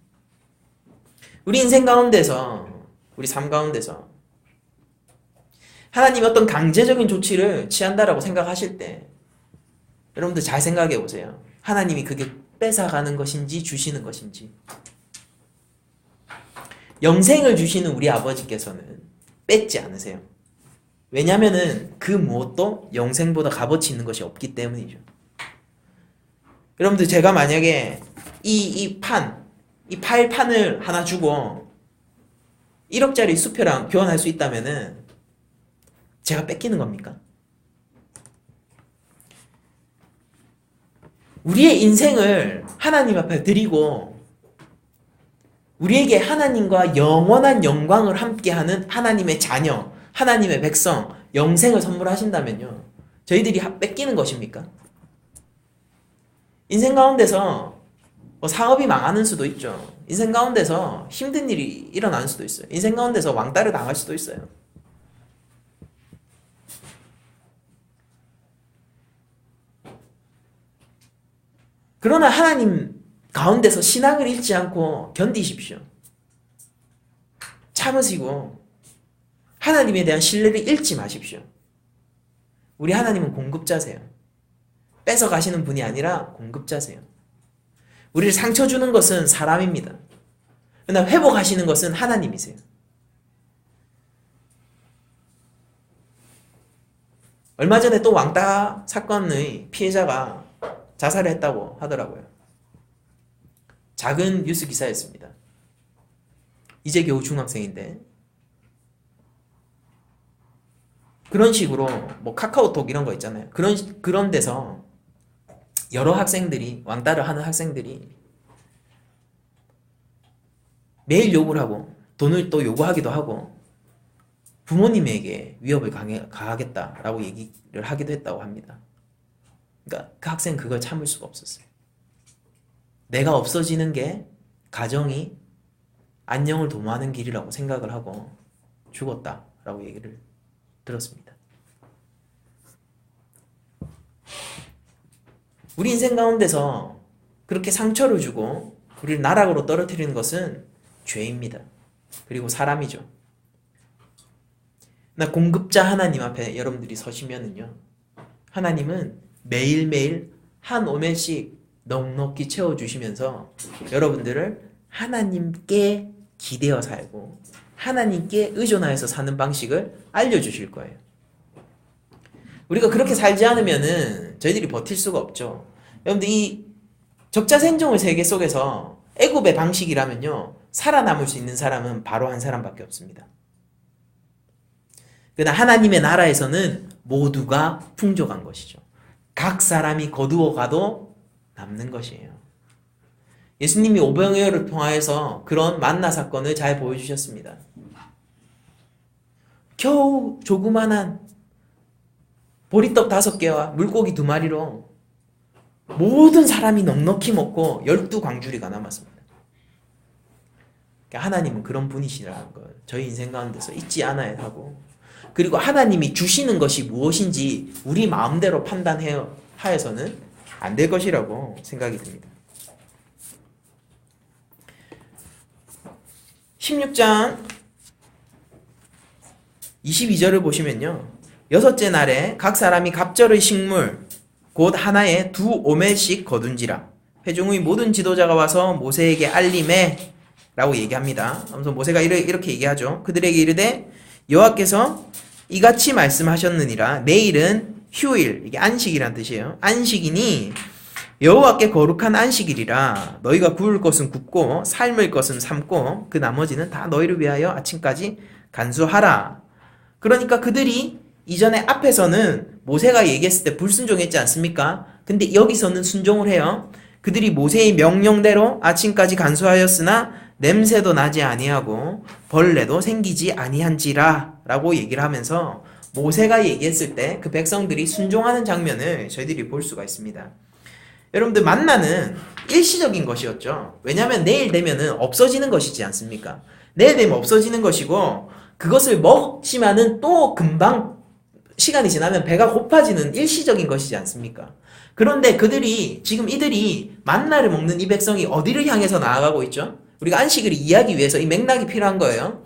우리 인생 가운데서, 우리 삶 가운데서 하나님이 어떤 강제적인 조치를 취한다라고 생각하실 때 여러분들 잘 생각해 보세요. 하나님이 그게 뺏어가는 것인지 주시는 것인지. 영생을 주시는 우리 아버지께서는 뺏지 않으세요. 왜냐면은 그 무엇도 영생보다 값어치 있는 것이 없기 때문이죠. 여러분들, 제가 만약에 이 파일판을 하나 주고 1억짜리 수표랑 교환할 수 있다면은 제가 뺏기는 겁니까? 우리의 인생을 하나님 앞에 드리고 우리에게 하나님과 영원한 영광을 함께하는 하나님의 자녀, 하나님의 백성, 영생을 선물하신다면요, 저희들이 뺏기는 것입니까? 인생 가운데서 사업이 망하는 수도 있죠. 인생 가운데서 힘든 일이 일어나는 수도 있어요. 인생 가운데서 왕따를 당할 수도 있어요. 그러나 하나님 가운데서 신앙을 잃지 않고 견디십시오. 참으시고 하나님에 대한 신뢰를 잃지 마십시오. 우리 하나님은 공급자세요. 뺏어 가시는 분이 아니라 공급자세요. 우리를 상처 주는 것은 사람입니다. 그러나 회복하시는 것은 하나님이세요. 얼마 전에 또 왕따 사건의 피해자가 자살을 했다고 하더라고요. 작은 뉴스 기사였습니다. 이제 겨우 중학생인데, 그런 식으로 카카오톡 이런 거 있잖아요. 그런 데서 여러 학생들이, 왕따를 하는 학생들이 매일 욕을 하고 돈을 또 요구하기도 하고 부모님에게 위협을 가하겠다라고 얘기를 하기도 했다고 합니다. 그러니까 그 학생은 그걸 참을 수가 없었어요. 내가 없어지는 게 가정이 안녕을 도모하는 길이라고 생각을 하고 죽었다라고 얘기를 들었습니다. 우리 인생 가운데서 그렇게 상처를 주고 우리를 나락으로 떨어뜨리는 것은 죄입니다. 그리고 사람이죠. 나 공급자 하나님 앞에 여러분들이 서시면은요, 하나님은 매일매일 한 오멜씩 넉넉히 채워주시면서 여러분들을 하나님께 기대어 살고 하나님께 의존하여서 사는 방식을 알려주실 거예요. 우리가 그렇게 살지 않으면은 저희들이 버틸 수가 없죠. 여러분들, 이 적자생존의 세계 속에서 애굽의 방식이라면요, 살아남을 수 있는 사람은 바로 한 사람밖에 없습니다. 그러나 하나님의 나라에서는 모두가 풍족한 것이죠. 각 사람이 거두어 가도 남는 것이에요. 예수님이 오병이어를 통하여서 그런 만나 사건을 잘 보여주셨습니다. 겨우 조그만한 보리떡 5개와 물고기 2마리로 모든 사람이 넉넉히 먹고 12광주리가 남았습니다. 그러니까 하나님은 그런 분이시라는 걸 저희 인생 가운데서 잊지 않아야 하고, 그리고 하나님이 주시는 것이 무엇인지 우리 마음대로 판단하여서는 안 될 것이라고 생각이 듭니다. 16장 22절을 보시면요, 6째 날에 각 사람이 갑절의 식물 곧 하나에 2오멜씩 거둔지라. 회중의 모든 지도자가 와서 모세에게 알림해 라고 얘기합니다. 그래서 모세가 이렇게 얘기하죠. 그들에게 이르되 여호와께서 이같이 말씀하셨느니라. 내일은 휴일, 이게 안식이란 뜻이에요. 안식이니 여호와께 거룩한 안식일이라. 너희가 구울 것은 굽고 삶을 것은 삶고 그 나머지는 다 너희를 위하여 아침까지 간수하라. 그러니까 그들이 이전에 앞에서는 모세가 얘기했을 때 불순종했지 않습니까? 근데 여기서는 순종을 해요. 그들이 모세의 명령대로 아침까지 간수하였으나 냄새도 나지 아니하고 벌레도 생기지 아니한지라 라고 얘기를 하면서 모세가 얘기했을 때 그 백성들이 순종하는 장면을 저희들이 볼 수가 있습니다. 여러분들, 만나는 일시적인 것이었죠. 왜냐하면 내일 되면은 없어지는 것이지 않습니까? 내일 되면 없어지는 것이고, 그것을 먹지만은 또 금방 시간이 지나면 배가 고파지는 일시적인 것이지 않습니까? 그런데 지금 이들이 만나를 먹는 이 백성이 어디를 향해서 나아가고 있죠? 우리가 안식을 이해하기 위해서 이 맥락이 필요한 거예요.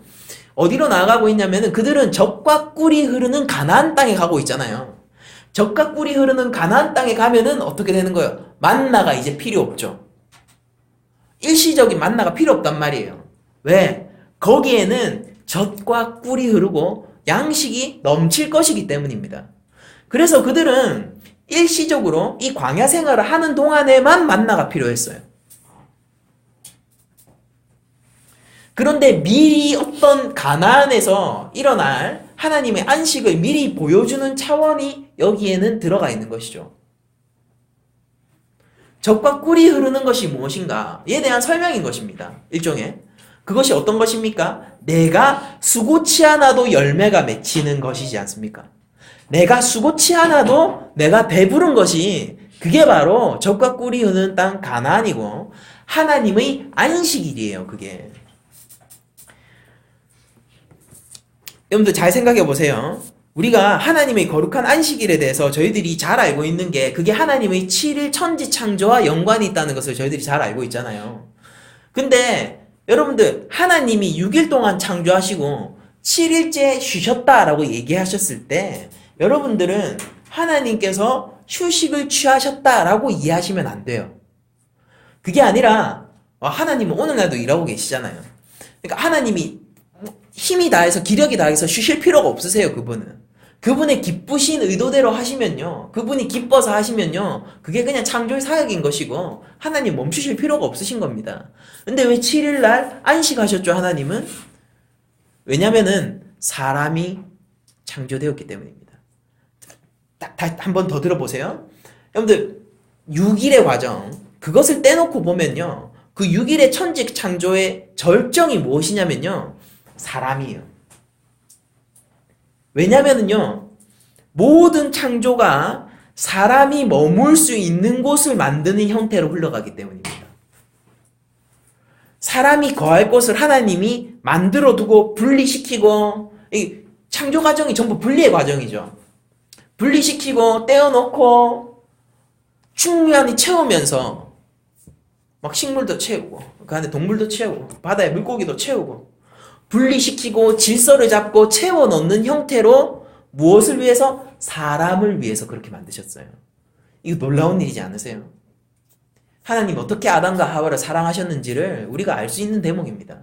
어디로 나아가고 있냐면은 그들은 젖과 꿀이 흐르는 가나안 땅에 가고 있잖아요. 젖과 꿀이 흐르는 가나안 땅에 가면은 어떻게 되는 거예요? 만나가 이제 필요 없죠. 일시적인 만나가 필요 없단 말이에요. 왜? 거기에는 젖과 꿀이 흐르고 양식이 넘칠 것이기 때문입니다. 그래서 그들은 일시적으로 이 광야 생활을 하는 동안에만 만나가 필요했어요. 그런데 미리 어떤 가나안에서 일어날 하나님의 안식을 미리 보여주는 차원이 여기에는 들어가 있는 것이죠. 젖과 꿀이 흐르는 것이 무엇인가? 이에 대한 설명인 것입니다. 일종의. 그것이 어떤 것입니까? 내가 수고치 않아도 열매가 맺히는 것이지 않습니까? 내가 수고치 않아도 내가 배부른 것이 그게 바로 젖과 꿀이 흐르는 땅 가나안이고 하나님의 안식일이에요. 그게. 여러분들 잘 생각해 보세요. 우리가 하나님의 거룩한 안식일에 대해서 저희들이 잘 알고 있는 게 그게 하나님의 7일 천지 창조와 연관이 있다는 것을 저희들이 잘 알고 있잖아요. 근데 여러분들 하나님이 6일 동안 창조하시고 7일째 쉬셨다라고 얘기하셨을 때 여러분들은 하나님께서 휴식을 취하셨다라고 이해하시면 안 돼요. 그게 아니라 하나님은 오늘날도 일하고 계시잖아요. 그러니까 하나님이 힘이 다해서 기력이 다해서 쉬실 필요가 없으세요. 그분의 기쁘신 의도대로 하시면요, 그분이 기뻐서 하시면요, 그게 그냥 창조의 사역인 것이고 하나님 멈추실 필요가 없으신 겁니다. 근데 왜 7일날 안식하셨죠? 하나님은? 왜냐면은 사람이 창조되었기 때문입니다. 한 번 더 들어보세요. 여러분들 6일의 과정, 그것을 떼놓고 보면요, 그 6일의 천지 창조의 절정이 무엇이냐면요, 사람이에요. 왜냐면은요, 모든 창조가 사람이 머물 수 있는 곳을 만드는 형태로 흘러가기 때문입니다. 사람이 거할 곳을 하나님이 만들어 두고 분리시키고, 이 창조 과정이 전부 분리의 과정이죠. 분리시키고 떼어놓고 충분히 채우면서 막 식물도 채우고 그 안에 동물도 채우고 바다에 물고기도 채우고 분리시키고 질서를 잡고 채워넣는 형태로 무엇을 위해서? 사람을 위해서 그렇게 만드셨어요. 이거 놀라운 일이지 않으세요? 하나님 어떻게 아담과 하와를 사랑하셨는지를 우리가 알 수 있는 대목입니다.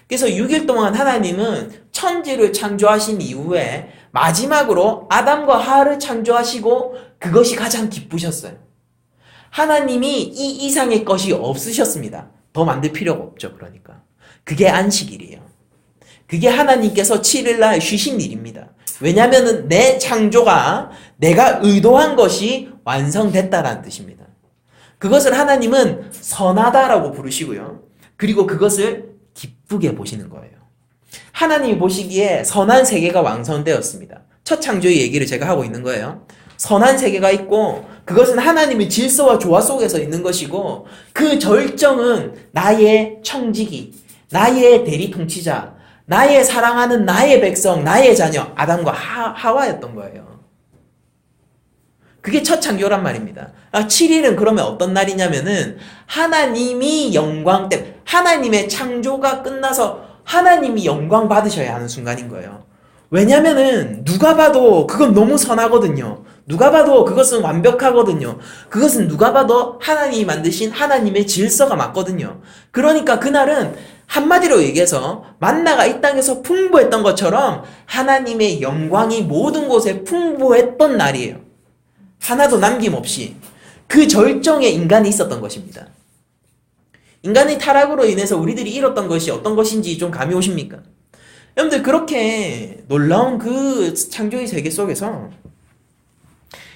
그래서 6일 동안 하나님은 천지를 창조하신 이후에 마지막으로 아담과 하와를 창조하시고 그것이 가장 기쁘셨어요. 하나님이 이 이상의 것이 없으셨습니다. 더 만들 필요가 없죠. 그러니까 그게 안식일이에요. 그게 하나님께서 7일날 쉬신 일입니다. 왜냐하면 내 창조가 내가 의도한 것이 완성됐다라는 뜻입니다. 그것을 하나님은 선하다라고 부르시고요. 그리고 그것을 기쁘게 보시는 거예요. 하나님이 보시기에 선한 세계가 완성되었습니다. 첫 창조의 얘기를 제가 하고 있는 거예요. 선한 세계가 있고 그것은 하나님의 질서와 조화 속에서 있는 것이고 그 절정은 나의 청지기, 나의 대리 통치자, 나의 사랑하는 나의 백성, 나의 자녀 아담과 하와였던 거예요. 그게 첫 창조란 말입니다. 7일은 그러면 어떤 날이냐면은 하나님이 영광 때문에 하나님의 창조가 끝나서 하나님이 영광 받으셔야 하는 순간인 거예요. 왜냐면은 누가 봐도 그건 너무 선하거든요. 누가 봐도 그것은 완벽하거든요. 그것은 누가 봐도 하나님이 만드신 하나님의 질서가 맞거든요. 그러니까 그날은 한마디로 얘기해서 만나가 이 땅에서 풍부했던 것처럼 하나님의 영광이 모든 곳에 풍부했던 날이에요. 하나도 남김없이 그 절정에 인간이 있었던 것입니다. 인간의 타락으로 인해서 우리들이 잃었던 것이 어떤 것인지 좀 감이 오십니까? 여러분들 그렇게 놀라운 그 창조의 세계 속에서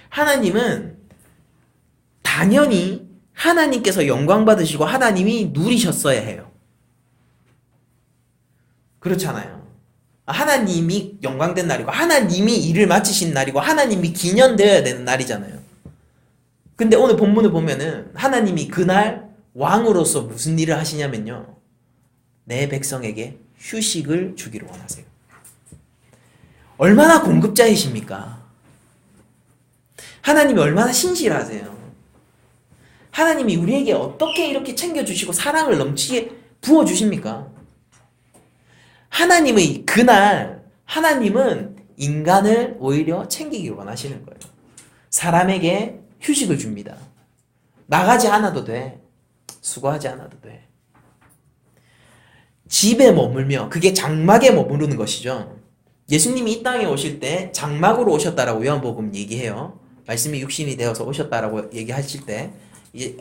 하나님은 당연히 하나님께서 영광 받으시고 하나님이 누리셨어야 해요. 그렇잖아요. 하나님이 영광된 날이고 하나님이 일을 마치신 날이고 하나님이 기념되어야 되는 날이잖아요. 근데 오늘 본문을 보면은 하나님이 그날 왕으로서 무슨 일을 하시냐면요, 내 백성에게 휴식을 주기를 원하세요. 얼마나 공급자이십니까? 하나님이 얼마나 신실하세요. 하나님이 우리에게 어떻게 이렇게 챙겨주시고 사랑을 넘치게 부어주십니까? 하나님의 그날 하나님은 인간을 오히려 챙기기를 원하시는 거예요. 사람에게 휴식을 줍니다. 나가지 않아도 돼. 수고하지 않아도 돼. 집에 머물며, 그게 장막에 머무르는 것이죠. 예수님이 이 땅에 오실 때 장막으로 오셨다라고 요한복음 얘기해요. 말씀이 육신이 되어서 오셨다라고 얘기하실 때 이제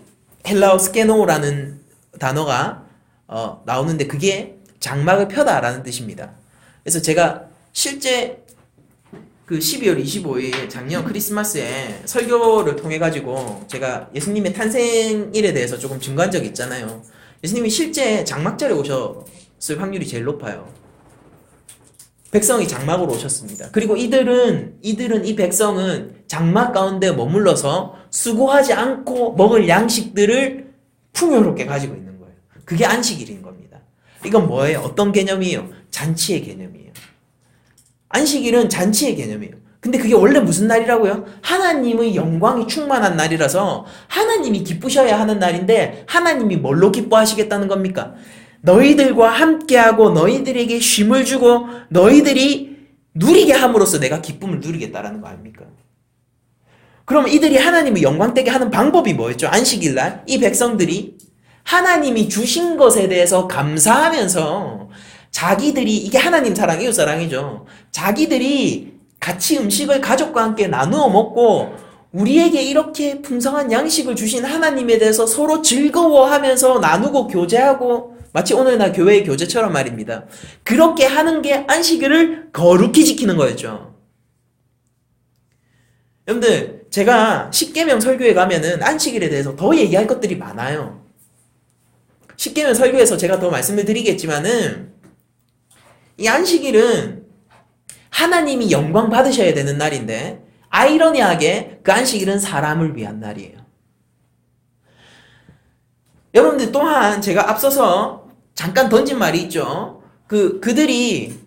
헬라어 스케노라는 단어가 나오는데 그게 장막을 펴다라는 뜻입니다. 그래서 제가 실제 그 12월 25일 작년 크리스마스에 설교를 통해 가지고 제가 예수님의 탄생일에 대해서 조금 증거한 적이 있잖아요. 예수님이 실제 장막절에 오셨을 확률이 제일 높아요. 백성이 장막으로 오셨습니다. 그리고 이들은 이 백성은 장막 가운데 머물러서 수고하지 않고 먹을 양식들을 풍요롭게 가지고 있는 거예요. 그게 안식일인 겁니다. 이건 뭐예요? 어떤 개념이에요? 잔치의 개념이에요. 안식일은 잔치의 개념이에요. 근데 그게 원래 무슨 날이라고요? 하나님의 영광이 충만한 날이라서 하나님이 기쁘셔야 하는 날인데 하나님이 뭘로 기뻐하시겠다는 겁니까? 너희들과 함께하고 너희들에게 쉼을 주고 너희들이 누리게 함으로써 내가 기쁨을 누리겠다라는 거 아닙니까? 그럼 이들이 하나님의 영광되게 하는 방법이 뭐였죠? 안식일날 이 백성들이 하나님이 주신 것에 대해서 감사하면서 자기들이, 이게 하나님 사랑, 이웃 사랑이죠. 자기들이 같이 음식을 가족과 함께 나누어 먹고 우리에게 이렇게 풍성한 양식을 주신 하나님에 대해서 서로 즐거워하면서 나누고 교제하고, 마치 오늘날 교회의 교제처럼 말입니다. 그렇게 하는 게 안식일을 거룩히 지키는 거였죠. 여러분들, 제가 십계명 설교에 가면은 안식일에 대해서 더 얘기할 것들이 많아요. 십계명 설교에서 제가 더 말씀을 드리겠지만은 이 안식일은 하나님이 영광 받으셔야 되는 날인데 아이러니하게 그 안식일은 사람을 위한 날이에요. 여러분들 또한 제가 앞서서 잠깐 던진 말이 있죠. 그들이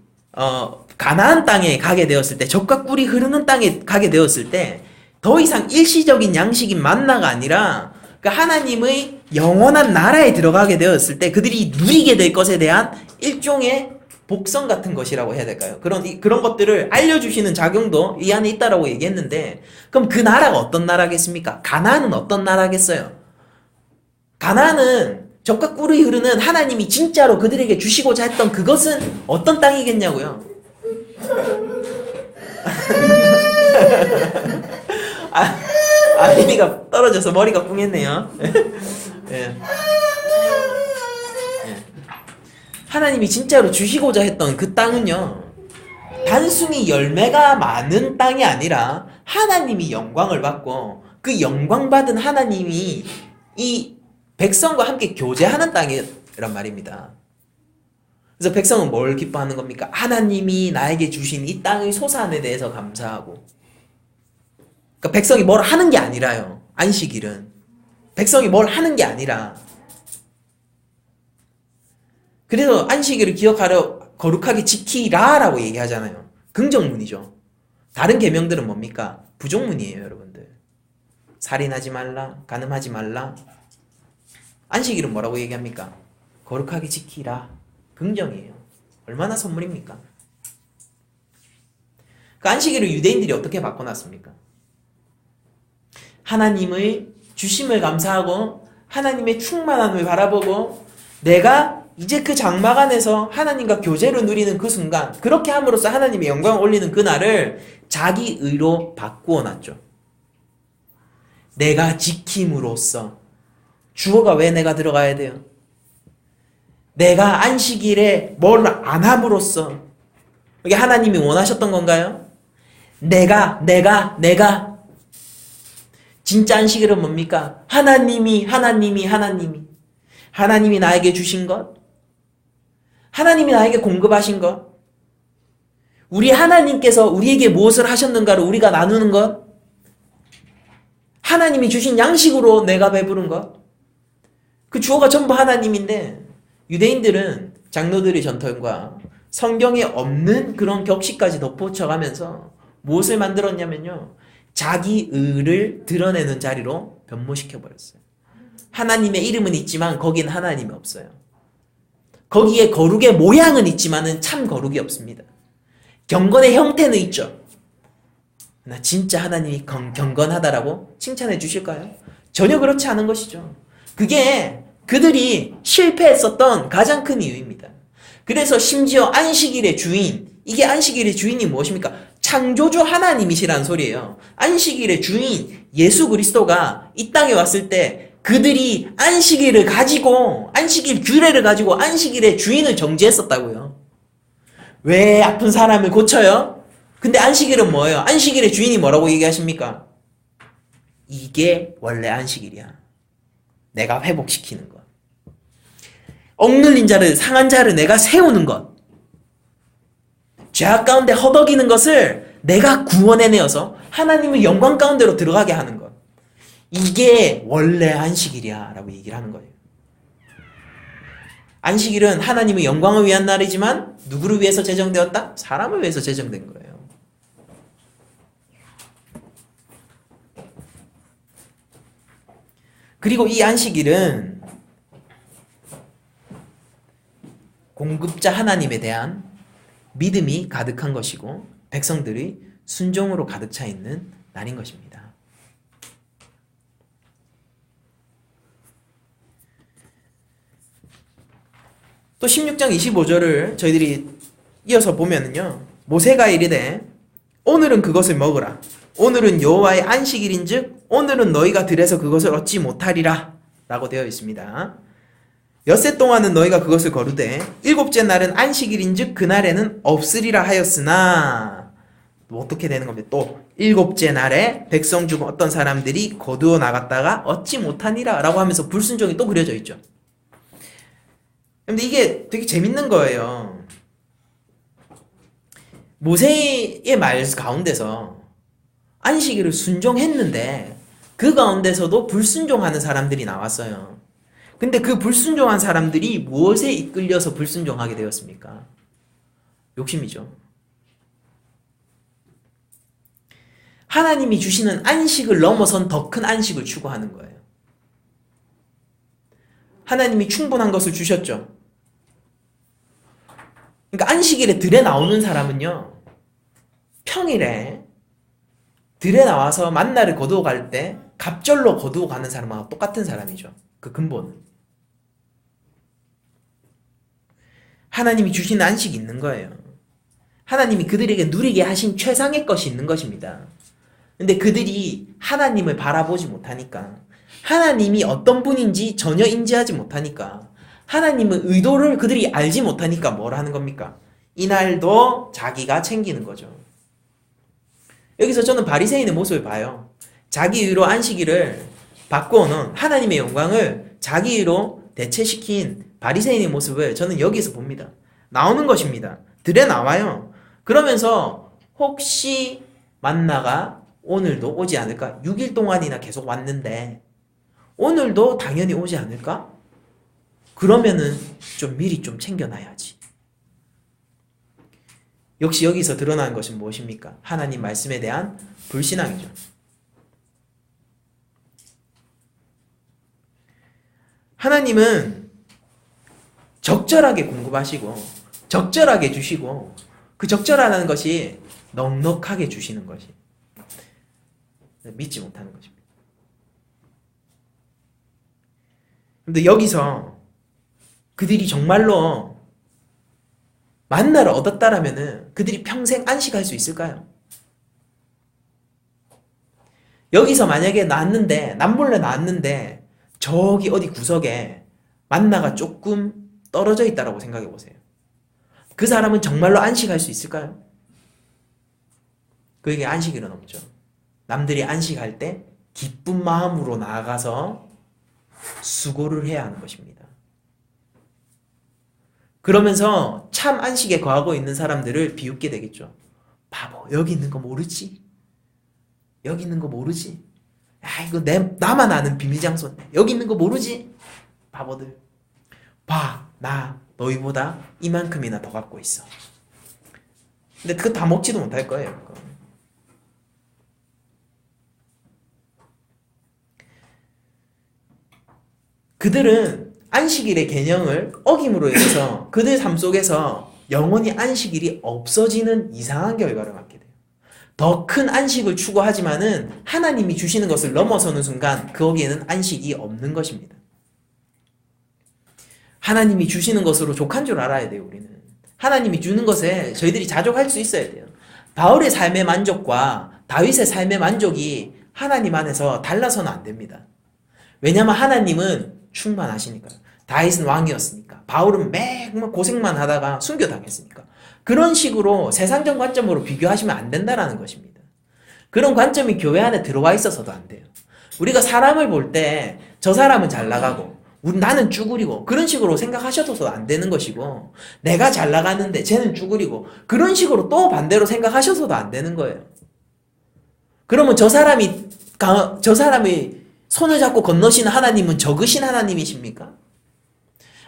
가나안 땅에 가게 되었을 때, 젖과 꿀이 흐르는 땅에 가게 되었을 때 더 이상 일시적인 양식인 만나가 아니라 그 하나님의 영원한 나라에 들어가게 되었을 때 그들이 누리게 될 것에 대한 일종의 복성 같은 것이라고 해야 될까요? 그런 것들을 알려주시는 작용도 이 안에 있다라고 얘기했는데, 그럼 그 나라가 어떤 나라겠습니까? 가나안은 어떤 나라겠어요? 가나안은 젖과 꿀이 흐르는 하나님이 진짜로 그들에게 주시고자 했던 그것은 어떤 땅이겠냐고요? 아이가 떨어져서 머리가 뿡했네요. 예. 하나님이 진짜로 주시고자 했던 그 땅은요, 단순히 열매가 많은 땅이 아니라 하나님이 영광을 받고 그 영광받은 하나님이 이 백성과 함께 교제하는 땅이란 말입니다. 그래서 백성은 뭘 기뻐하는 겁니까? 하나님이 나에게 주신 이 땅의 소산에 대해서 감사하고. 그러니까 백성이 뭘 하는 게 아니라요. 안식일은 백성이 뭘 하는 게 아니라, 그래서 안식일을 기억하려 거룩하게 지키라라고 얘기하잖아요. 긍정문이죠. 다른 계명들은 뭡니까? 부정문이에요, 여러분들. 살인하지 말라, 간음하지 말라. 안식일은 뭐라고 얘기합니까? 거룩하게 지키라. 긍정이에요. 얼마나 선물입니까? 그 안식일을 유대인들이 어떻게 바꿔놨습니까? 하나님의 주심을 감사하고 하나님의 충만함을 바라보고 내가 이제 그 장막 안에서 하나님과 교제를 누리는 그 순간, 그렇게 함으로써 하나님의 영광을 올리는 그날을 자기 의로 바꾸어 놨죠. 내가 지킴으로써. 주어가 왜 내가 들어가야 돼요? 내가 안식일에 뭘 안 함으로써. 이게 하나님이 원하셨던 건가요? 내가. 진짜 안식일은 뭡니까? 하나님이 나에게 주신 것, 하나님이 나에게 공급하신 것, 우리 하나님께서 우리에게 무엇을 하셨는가를 우리가 나누는 것, 하나님이 주신 양식으로 내가 배부른 것, 그 주어가 전부 하나님인데, 유대인들은 장로들의 전통과 성경에 없는 그런 격식까지 덧붙여가면서 무엇을 만들었냐면요, 자기 의를 드러내는 자리로 변모시켜버렸어요. 하나님의 이름은 있지만 거긴 하나님이 없어요. 거기에 거룩의 모양은 있지만은 참 거룩이 없습니다. 경건의 형태는 있죠. 나 진짜 하나님이 경건하다라고 칭찬해 주실까요? 전혀 그렇지 않은 것이죠. 그게 그들이 실패했었던 가장 큰 이유입니다. 그래서 심지어 안식일의 주인, 이게 안식일의 주인이 무엇입니까? 창조주 하나님이시라는 소리예요. 안식일의 주인 예수 그리스도가 이 땅에 왔을 때 그들이 안식일을 가지고, 안식일 규례를 가지고 안식일의 주인을 정지했었다고요. 왜 아픈 사람을 고쳐요? 근데 안식일은 뭐예요? 안식일의 주인이 뭐라고 얘기하십니까? 이게 원래 안식일이야. 내가 회복시키는 거. 억눌린 자를, 상한 자를 내가 세우는 것. 죄악 가운데 허덕이는 것을 내가 구원해내어서 하나님의 영광 가운데로 들어가게 하는 것. 이게 원래 안식일이야 라고 얘기를 하는 거예요. 안식일은 하나님의 영광을 위한 날이지만 누구를 위해서 제정되었다? 사람을 위해서 제정된 거예요. 그리고 이 안식일은 공급자 하나님에 대한 믿음이 가득한 것이고 백성들의 순종으로 가득 차 있는 날인 것입니다. 또 16장 25절을 저희들이 이어서 보면은요. 모세가 이르되 오늘은 그것을 먹으라. 오늘은 여호와의 안식일인즉 오늘은 너희가 들에서 그것을 얻지 못하리라 라고 되어 있습니다. 엿새 동안은 너희가 그것을 거르되 일곱째 날은 안식일인즉 그날에는 없으리라 하였으나 어떻게 되는 겁니까? 또 일곱째 날에 백성 중 어떤 사람들이 거두어 나갔다가 얻지 못하니라 라고 하면서 불순종이 또 그려져 있죠. 근데 이게 되게 재밌는 거예요. 모세의 말 가운데서 안식일을 순종했는데 그 가운데서도 불순종하는 사람들이 나왔어요. 근데 그 불순종한 사람들이 무엇에 이끌려서 불순종하게 되었습니까? 욕심이죠. 하나님이 주시는 안식을 넘어선 더 큰 안식을 추구하는 거예요. 하나님이 충분한 것을 주셨죠. 그러니까 안식일에 들에 나오는 사람은요. 평일에 들에 나와서 만나를 거두어 갈 때 갑절로 거두어 가는 사람하고 똑같은 사람이죠. 그 근본은. 하나님이 주신 안식이 있는 거예요. 하나님이 그들에게 누리게 하신 최상의 것이 있는 것입니다. 근데 그들이 하나님을 바라보지 못하니까 하나님이 어떤 분인지 전혀 인지하지 못하니까 하나님의 의도를 그들이 알지 못하니까 뭘 하는 겁니까? 이날도 자기가 챙기는 거죠. 여기서 저는 바리새인의 모습을 봐요. 자기 의로 안식일을 바꾸어놓은 하나님의 영광을 자기 의로 대체시킨 바리새인의 모습을 저는 여기서 봅니다. 나오는 것입니다. 들에 나와요. 그러면서 혹시 만나가 오늘도 오지 않을까? 6일 동안이나 계속 왔는데 오늘도 당연히 오지 않을까? 그러면은 좀 미리 좀 챙겨놔야지. 역시 여기서 드러나는 것은 무엇입니까? 하나님 말씀에 대한 불신앙이죠. 하나님은 적절하게 공급하시고 적절하게 주시고 그 적절하다는 것이 넉넉하게 주시는 것이 믿지 못하는 것입니다. 근데 여기서 그들이 정말로 만나를 얻었다라면은 그들이 평생 안식할 수 있을까요? 여기서 만약에 남몰래 낳았는데 저기 어디 구석에 만나가 조금 떨어져 있다라고 생각해 보세요. 그 사람은 정말로 안식할 수 있을까요? 그에게 안식일은 없죠. 남들이 안식할 때 기쁜 마음으로 나아가서 수고를 해야 하는 것입니다. 그러면서 참 안식에 거하고 있는 사람들을 비웃게 되겠죠. 바보, 여기 있는 거 모르지? 여기 있는 거 모르지? 야, 이거 나만 아는 비밀 장소인데 여기 있는 거 모르지? 바보들. 봐, 나 너희보다 이만큼이나 더 갖고 있어. 근데 그거 다 먹지도 못할 거예요. 그거. 그들은 안식일의 개념을 어김으로 인해서 그들 삶 속에서 영원히 안식일이 없어지는 이상한 결과를 맞게 돼요. 더 큰 안식을 추구하지만은 하나님이 주시는 것을 넘어서는 순간 거기에는 안식이 없는 것입니다. 하나님이 주시는 것으로 족한 줄 알아야 돼요. 우리는 하나님이 주는 것에 저희들이 자족할 수 있어야 돼요. 바울의 삶의 만족과 다윗의 삶의 만족이 하나님 안에서 달라서는 안 됩니다. 왜냐하면 하나님은 충만하시니까요. 다윗은 왕이었으니까. 바울은 매일 고생만 하다가 순교당했으니까. 그런 식으로 세상적 관점으로 비교하시면 안 된다라는 것입니다. 그런 관점이 교회 안에 들어와 있어서도 안 돼요. 우리가 사람을 볼 때 저 사람은 잘 나가고 나는 쭈그리고 그런 식으로 생각하셔도 안 되는 것이고, 내가 잘 나가는데 쟤는 쭈그리고 그런 식으로 또 반대로 생각하셔서도 안 되는 거예요. 그러면 저 사람이 손을 잡고 건너시는 하나님은 적으신 하나님이십니까?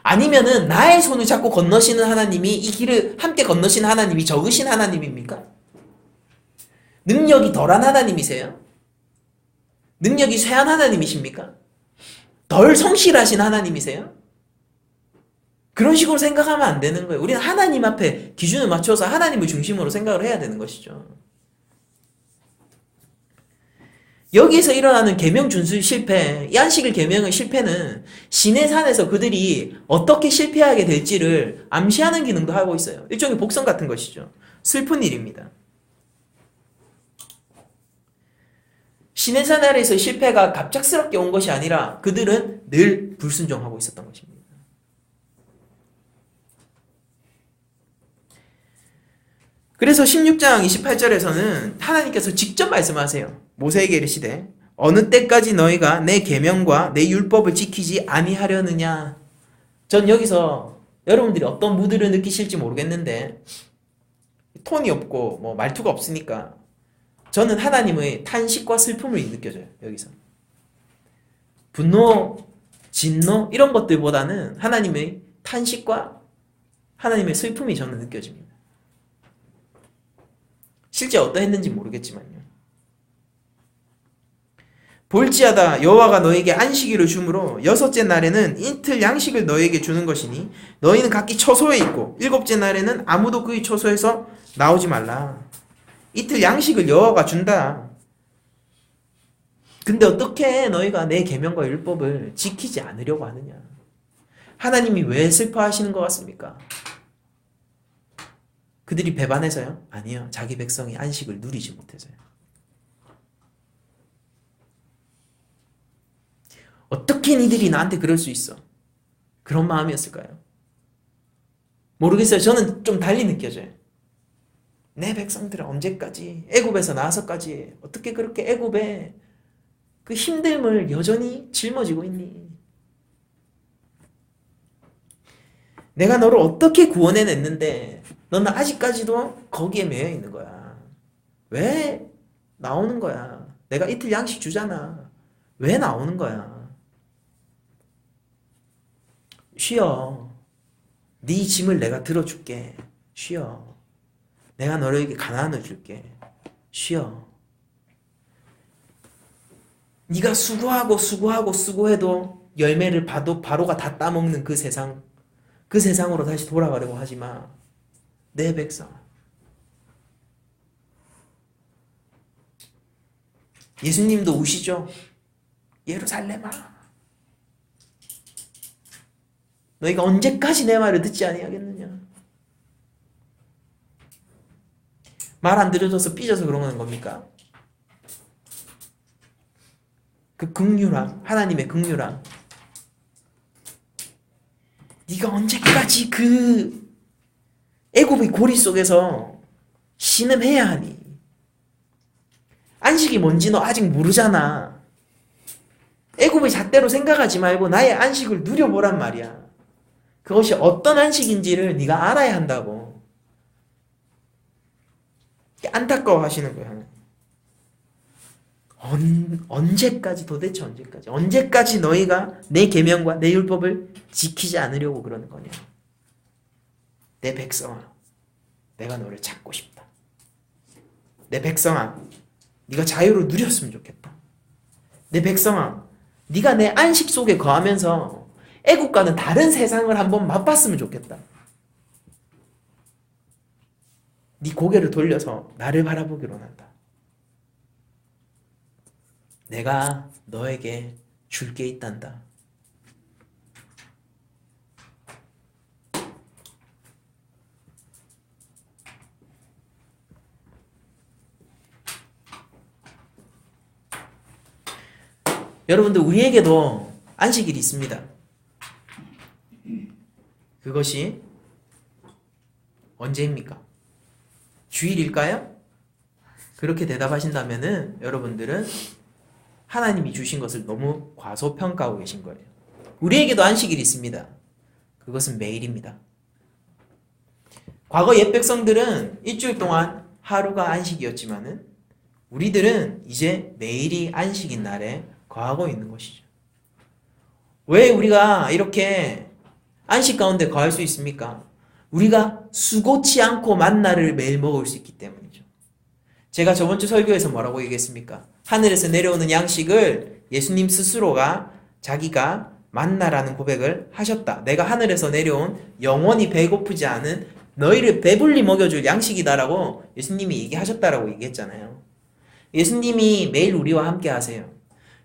아니면은 나의 손을 잡고 건너시는 하나님이, 이 길을 함께 건너시는 하나님이 적으신 하나님입니까? 능력이 덜한 하나님이세요? 능력이 쇠한 하나님이십니까? 덜 성실하신 하나님이세요? 그런 식으로 생각하면 안 되는 거예요. 우리는 하나님 앞에 기준을 맞춰서 하나님을 중심으로 생각을 해야 되는 것이죠. 여기에서 일어나는 계명 준수 실패, 이 안식일 계명의 실패는 신의 산에서 그들이 어떻게 실패하게 될지를 암시하는 기능도 하고 있어요. 일종의 복선 같은 것이죠. 슬픈 일입니다. 신의 산 아래에서 실패가 갑작스럽게 온 것이 아니라 그들은 늘 불순종하고 있었던 것입니다. 그래서 16장 28절에서는 하나님께서 직접 말씀하세요. 모세에게 이르시되 어느 때까지 너희가 내 계명과 내 율법을 지키지 아니하려느냐. 전 여기서 여러분들이 어떤 무드를 느끼실지 모르겠는데, 톤이 없고 뭐 말투가 없으니까 저는 하나님의 탄식과 슬픔을 느껴져요. 여기서 분노, 진노 이런 것들보다는 하나님의 탄식과 하나님의 슬픔이 저는 느껴집니다. 실제 어떠했는지 모르겠지만요. 볼지어다 여호와가 너에게 안식일을 주므로 여섯째 날에는 이틀 양식을 너에게 주는 것이니 너희는 각기 처소에 있고 일곱째 날에는 아무도 그의 처소에서 나오지 말라. 이틀 양식을 여호와가 준다. 근데 어떻게 너희가 내 계명과 율법을 지키지 않으려고 하느냐? 하나님이 왜 슬퍼하시는 것 같습니까? 그들이 배반해서요? 아니요. 자기 백성이 안식을 누리지 못해서요. 어떻게 니들이 나한테 그럴 수 있어? 그런 마음이었을까요? 모르겠어요. 저는 좀 달리 느껴져요. 내 백성들은 언제까지, 애굽에서 나와서까지 어떻게 그렇게 애굽의 그 힘듦을 여전히 짊어지고 있니? 내가 너를 어떻게 구원해냈는데 너는 아직까지도 거기에 매여 있는 거야. 왜 나오는 거야? 내가 이틀 양식 주잖아. 왜 나오는 거야? 쉬어. 네 짐을 내가 들어줄게. 쉬어. 내가 너에게 가나안을 줄게. 쉬어. 네가 수고해도 열매를 바로가 다 따먹는 그 세상으로 다시 돌아가려고 하지 마. 내 백성. 예수님도 우시죠? 예루살렘아, 너희가 언제까지 내 말을 듣지 아니하겠느냐? 말 안 들어줘서 삐져서 그러는 겁니까? 그 긍휼함, 하나님의 긍휼함. 네가 언제까지 그 애굽의 고리 속에서 신음해야 하니? 안식이 뭔지 너 아직 모르잖아. 애굽의 잣대로 생각하지 말고 나의 안식을 누려보란 말이야. 그것이 어떤 안식인지를 네가 알아야 한다고. 안타까워하시는 거야. 언제까지, 도대체 언제까지? 언제까지 너희가 내 계명과 내 율법을 지키지 않으려고 그러는 거냐? 내 백성아, 내가 너를 찾고 싶다. 내 백성아, 네가 자유를 누렸으면 좋겠다. 내 백성아, 네가 내 안식 속에 거하면서 애국과는 다른 세상을 한번 맛봤으면 좋겠다. 네 고개를 돌려서 나를 바라보기로 한다. 내가 너에게 줄 게 있단다. 여러분들, 우리에게도 안식일이 있습니다. 그것이 언제입니까? 주일일까요? 그렇게 대답하신다면은 여러분들은 하나님이 주신 것을 너무 과소평가하고 계신 거예요. 우리에게도 안식일이 있습니다. 그것은 매일입니다. 과거 옛 백성들은 일주일 동안 하루가 안식이었지만은 우리들은 이제 매일이 안식인 날에 거하고 있는 것이죠. 왜 우리가 이렇게 안식 가운데 거할 수 있습니까? 우리가 수고치 않고 만나를 매일 먹을 수 있기 때문이죠. 제가 저번 주 설교에서 뭐라고 얘기했습니까? 하늘에서 내려오는 양식을 예수님 스스로가 자기가 만나라는 고백을 하셨다. 내가 하늘에서 내려온 영원히 배고프지 않은 너희를 배불리 먹여줄 양식이다라고 예수님이 얘기하셨다라고 얘기했잖아요. 예수님이 매일 우리와 함께 하세요.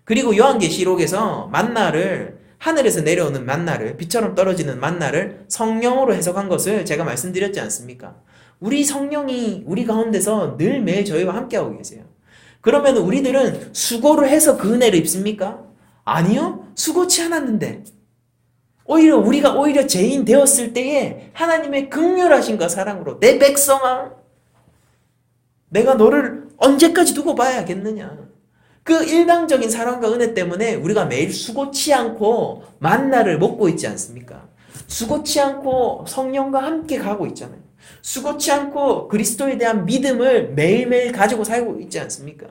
그리고 요한계시록에서 만나를 하늘에서 내려오는 만나를 빛처럼 떨어지는 만나를 성령으로 해석한 것을 제가 말씀드렸지 않습니까? 우리 성령이 우리 가운데서 늘 매일 저희와 함께하고 계세요. 그러면 우리들은 수고를 해서 그 은혜를 입습니까? 아니요. 수고치 않았는데 우리가 오히려 죄인 되었을 때에 하나님의 긍휼하심과 사랑으로 내 백성아 내가 너를 언제까지 두고 봐야겠느냐. 그 일방적인 사랑과 은혜 때문에 우리가 매일 수고치 않고 만나를 먹고 있지 않습니까? 수고치 않고 성령과 함께 가고 있잖아요. 수고치 않고 그리스도에 대한 믿음을 매일매일 가지고 살고 있지 않습니까?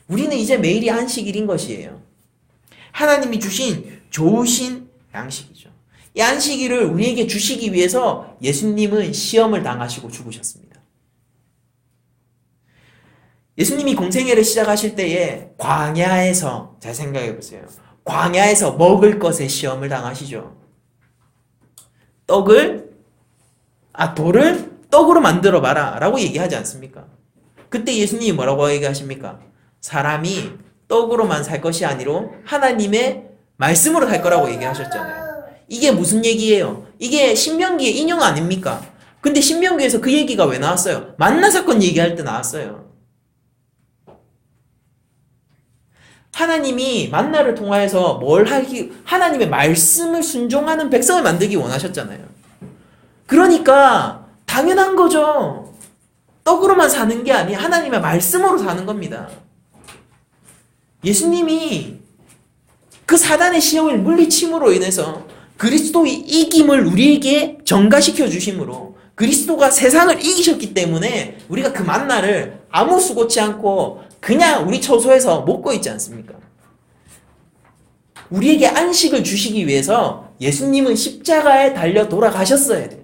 우리는 이제 매일이 안식일인 것이에요. 하나님이 주신 좋으신 양식이죠. 이 안식일을 우리에게 주시기 위해서 예수님은 시험을 당하시고 죽으셨습니다. 예수님이 공생애를 시작하실 때에 광야에서 잘 생각해 보세요. 광야에서 먹을 것에 시험을 당하시죠. 돌을 떡으로 만들어 봐라 라고 얘기하지 않습니까? 그때 예수님이 뭐라고 얘기하십니까? 사람이 떡으로만 살 것이 아니로 하나님의 말씀으로 살 거라고 얘기하셨잖아요. 이게 무슨 얘기예요? 이게 신명기의 인용 아닙니까? 근데 신명기에서 그 얘기가 왜 나왔어요? 만나 사건 얘기할 때 나왔어요. 하나님이 만나를 통하여서 하나님의 말씀을 순종하는 백성을 만들기 원하셨잖아요. 그러니까 당연한 거죠. 떡으로만 사는 게 아니라 하나님의 말씀으로 사는 겁니다. 예수님이 그 사단의 시험을 물리침으로 인해서 그리스도의 이김을 우리에게 전가시켜 주심으로 그리스도가 세상을 이기셨기 때문에 우리가 그 만나를 아무 수고치 않고 그냥 우리 처소에서 먹고 있지 않습니까? 우리에게 안식을 주시기 위해서 예수님은 십자가에 달려 돌아가셨어야 돼요.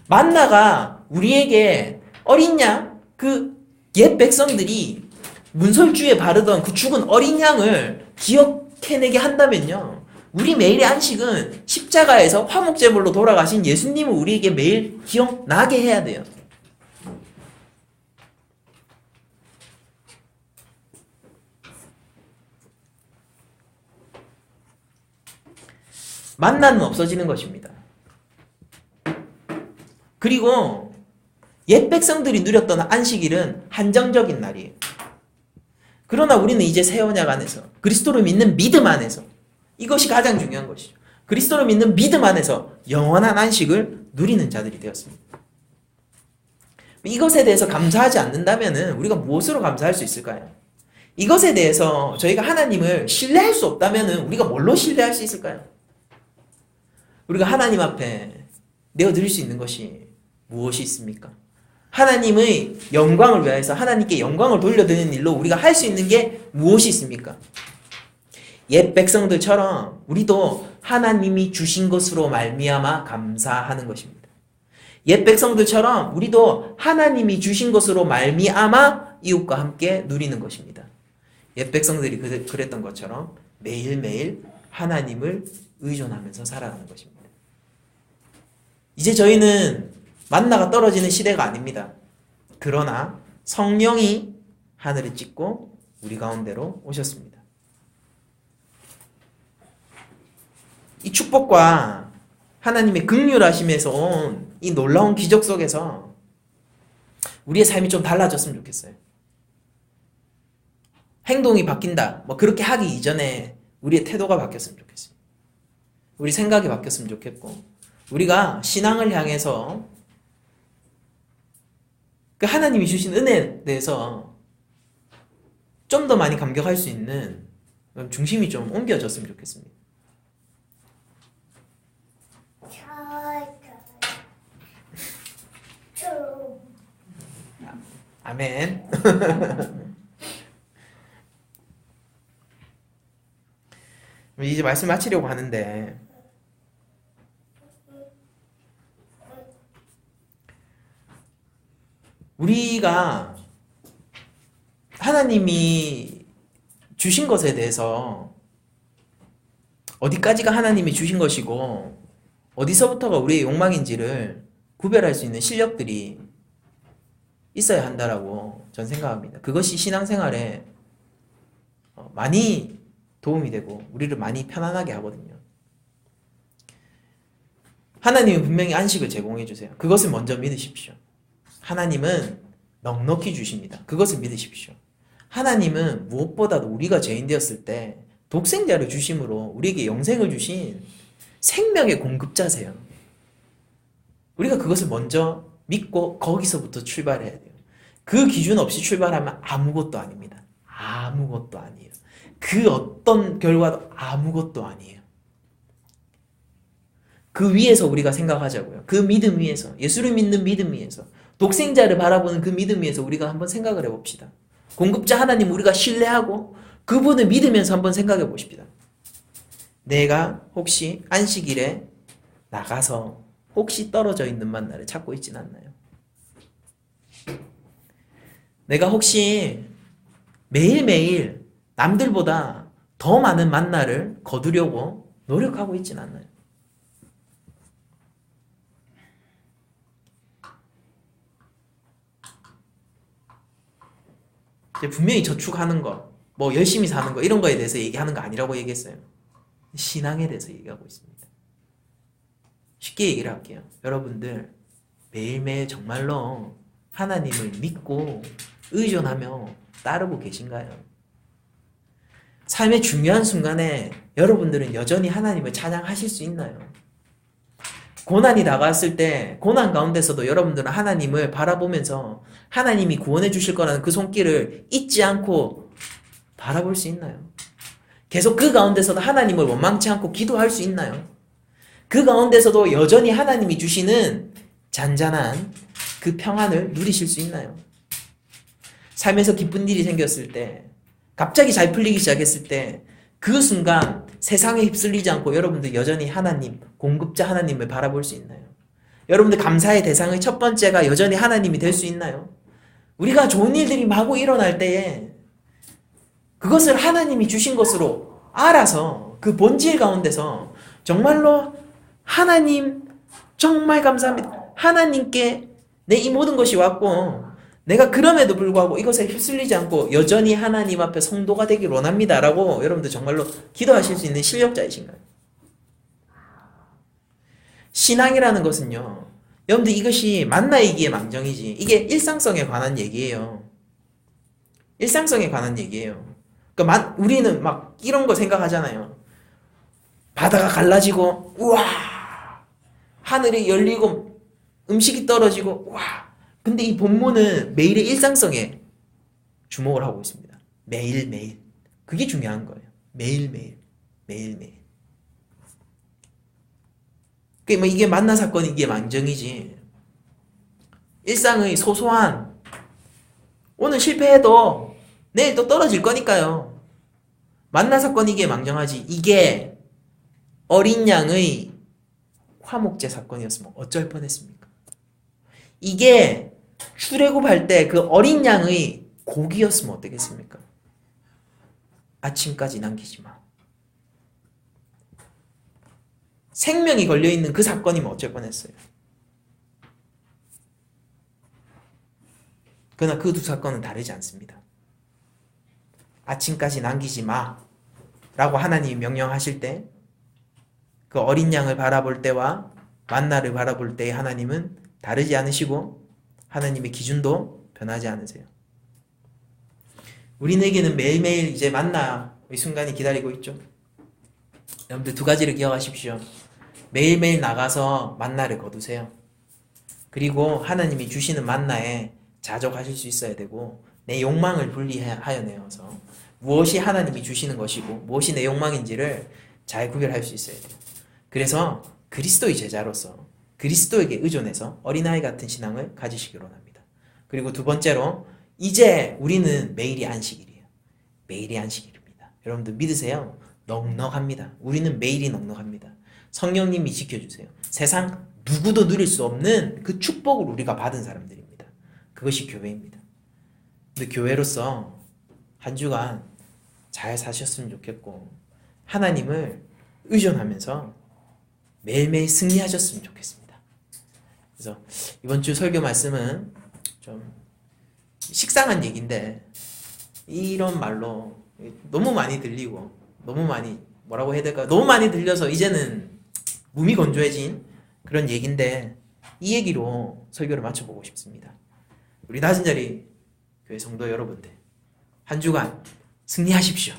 만나가 우리에게 어린 양, 그 옛 백성들이 문설주에 바르던 그 죽은 어린 양을 기억해내게 한다면요. 우리 매일의 안식은 십자가에서 화목제물로 돌아가신 예수님을 우리에게 매일 기억나게 해야 돼요. 만나는 없어지는 것입니다. 그리고 옛 백성들이 누렸던 안식일은 한정적인 날이에요. 그러나 우리는 이제 새 언약 안에서 그리스도를 믿는 믿음 안에서 이것이 가장 중요한 것이죠. 그리스도를 믿는 믿음 안에서 영원한 안식을 누리는 자들이 되었습니다. 이것에 대해서 감사하지 않는다면 우리가 무엇으로 감사할 수 있을까요? 이것에 대해서 저희가 하나님을 신뢰할 수 없다면 우리가 뭘로 신뢰할 수 있을까요? 우리가 하나님 앞에 내어드릴 수 있는 것이 무엇이 있습니까? 하나님의 영광을 위하여서 하나님께 영광을 돌려드리는 일로 우리가 할 수 있는 게 무엇이 있습니까? 옛 백성들처럼 우리도 하나님이 주신 것으로 말미암아 감사하는 것입니다. 옛 백성들처럼 우리도 하나님이 주신 것으로 말미암아 이웃과 함께 누리는 것입니다. 옛 백성들이 그랬던 것처럼 매일매일 하나님을 의존하면서 살아가는 것입니다. 이제 저희는 만나가 떨어지는 시대가 아닙니다. 그러나 성령이 하늘을 찢고 우리 가운데로 오셨습니다. 이 축복과 하나님의 긍휼하심에서 온 이 놀라운 기적 속에서 우리의 삶이 좀 달라졌으면 좋겠어요. 행동이 바뀐다. 그렇게 하기 이전에 우리의 태도가 바뀌었으면 좋겠어요. 우리 생각이 바뀌었으면 좋겠고 우리가 신앙을 향해서 그 하나님이 주신 은혜에 대해서 좀 더 많이 감격할 수 있는 중심이 좀 옮겨졌으면 좋겠습니다. 아멘. 이제 말씀 마치려고 하는데, 우리가 하나님이 주신 것에 대해서 어디까지가 하나님이 주신 것이고 어디서부터가 우리의 욕망인지를 구별할 수 있는 실력들이 있어야 한다라고 전 생각합니다. 그것이 신앙생활에 많이 도움이 되고 우리를 많이 편안하게 하거든요. 하나님은 분명히 안식을 제공해 주세요. 그것을 먼저 믿으십시오. 하나님은 넉넉히 주십니다. 그것을 믿으십시오. 하나님은 무엇보다도 우리가 죄인 되었을 때 독생자를 주심으로 우리에게 영생을 주신 생명의 공급자세요. 우리가 그것을 먼저 믿고 거기서부터 출발해야 돼요. 그 기준 없이 출발하면 아무것도 아닙니다. 아무것도 아니에요. 그 어떤 결과도 아무것도 아니에요. 그 위에서 우리가 생각하자고요. 그 믿음 위에서, 예수를 믿는 믿음 위에서, 독생자를 바라보는 그 믿음 위에서 우리가 한번 생각을 해봅시다. 공급자 하나님 우리가 신뢰하고 그분을 믿으면서 한번 생각해 보십시다. 내가 혹시 안식일에 나가서 혹시 떨어져 있는 만나를 찾고 있진 않나요? 내가 혹시 매일매일 남들보다 더 많은 만나를 거두려고 노력하고 있진 않나요? 분명히 저축하는 거, 뭐 열심히 사는 거 이런 거에 대해서 얘기하는 거 아니라고 얘기했어요. 신앙에 대해서 얘기하고 있습니다. 쉽게 얘기를 할게요. 여러분들 매일매일 정말로 하나님을 믿고 의존하며 따르고 계신가요? 삶의 중요한 순간에 여러분들은 여전히 하나님을 찬양하실 수 있나요? 고난이 다가왔을 때 고난 가운데서도 여러분들은 하나님을 바라보면서 하나님이 구원해 주실 거라는 그 손길을 잊지 않고 바라볼 수 있나요? 계속 그 가운데서도 하나님을 원망치 않고 기도할 수 있나요? 그 가운데서도 여전히 하나님이 주시는 잔잔한 그 평안을 누리실 수 있나요? 삶에서 기쁜 일이 생겼을 때, 갑자기 잘 풀리기 시작했을 때 그 순간 세상에 휩쓸리지 않고 여러분들 여전히 하나님, 공급자 하나님을 바라볼 수 있나요? 여러분들 감사의 대상의 첫 번째가 여전히 하나님이 될 수 있나요? 우리가 좋은 일들이 마구 일어날 때에 그것을 하나님이 주신 것으로 알아서 그 본질 가운데서 정말로 하나님 정말 감사합니다. 하나님께 내 이 모든 것이 왔고 내가 그럼에도 불구하고 이것에 휩쓸리지 않고 여전히 하나님 앞에 성도가 되길 원합니다. 라고 여러분들 정말로 기도하실 수 있는 실력자이신가요? 신앙이라는 것은요. 여러분들 이것이 만나이기에 망정이지. 이게 일상성에 관한 얘기예요. 일상성에 관한 얘기예요. 그러니까 우리는 막 이런 거 생각하잖아요. 바다가 갈라지고 우와 하늘이 열리고 음식이 떨어지고 우와. 근데 이 본문은 매일의 일상성에 주목을 하고 있습니다. 매일매일. 그게 중요한 거예요. 매일매일. 매일매일. 그러니까 뭐 이게 만나 사건이 이게 망정이지. 일상의 소소한 오늘 실패해도 내일 또 떨어질 거니까요. 만나 사건이 이게 망정하지. 이게 어린 양의 화목제 사건이었으면 어쩔 뻔했습니까? 이게 출애굽할 때 그 어린 양의 고기였으면 어떻겠습니까? 아침까지 남기지 마. 생명이 걸려있는 그 사건이면 어쩔 뻔했어요. 그러나 그 두 사건은 다르지 않습니다. 아침까지 남기지 마 라고 하나님이 명령하실 때 그 어린 양을 바라볼 때와 만나를 바라볼 때의 하나님은 다르지 않으시고 하나님의 기준도 변하지 않으세요. 우리에게는 매일매일 이제 만나의 순간이 기다리고 있죠. 여러분들 두 가지를 기억하십시오. 매일매일 나가서 만나를 거두세요. 그리고 하나님이 주시는 만나에 자족하실 수 있어야 되고 내 욕망을 분리하여내어서 무엇이 하나님이 주시는 것이고 무엇이 내 욕망인지를 잘 구별할 수 있어야 돼요. 그래서 그리스도의 제자로서 그리스도에게 의존해서 어린아이 같은 신앙을 가지시기 원합니다. 그리고 두 번째로 이제 우리는 매일이 안식일이에요. 매일이 안식일입니다. 여러분들 믿으세요? 넉넉합니다. 우리는 매일이 넉넉합니다. 성령님이 지켜주세요. 세상 누구도 누릴 수 없는 그 축복을 우리가 받은 사람들입니다. 그것이 교회입니다. 근데 교회로서 한 주간 잘 사셨으면 좋겠고 하나님을 의존하면서 매일매일 승리하셨으면 좋겠습니다. 그래서 이번 주 설교 말씀은 좀 식상한 얘기인데 이런 말로 너무 많이 들리고 너무 많이 뭐라고 해야 될까? 너무 많이 들려서 이제는 몸이 건조해진 그런 얘기인데 이 얘기로 설교를 마쳐보고 싶습니다. 우리 낮은 자리 교회 성도 여러분들 한 주간 승리하십시오.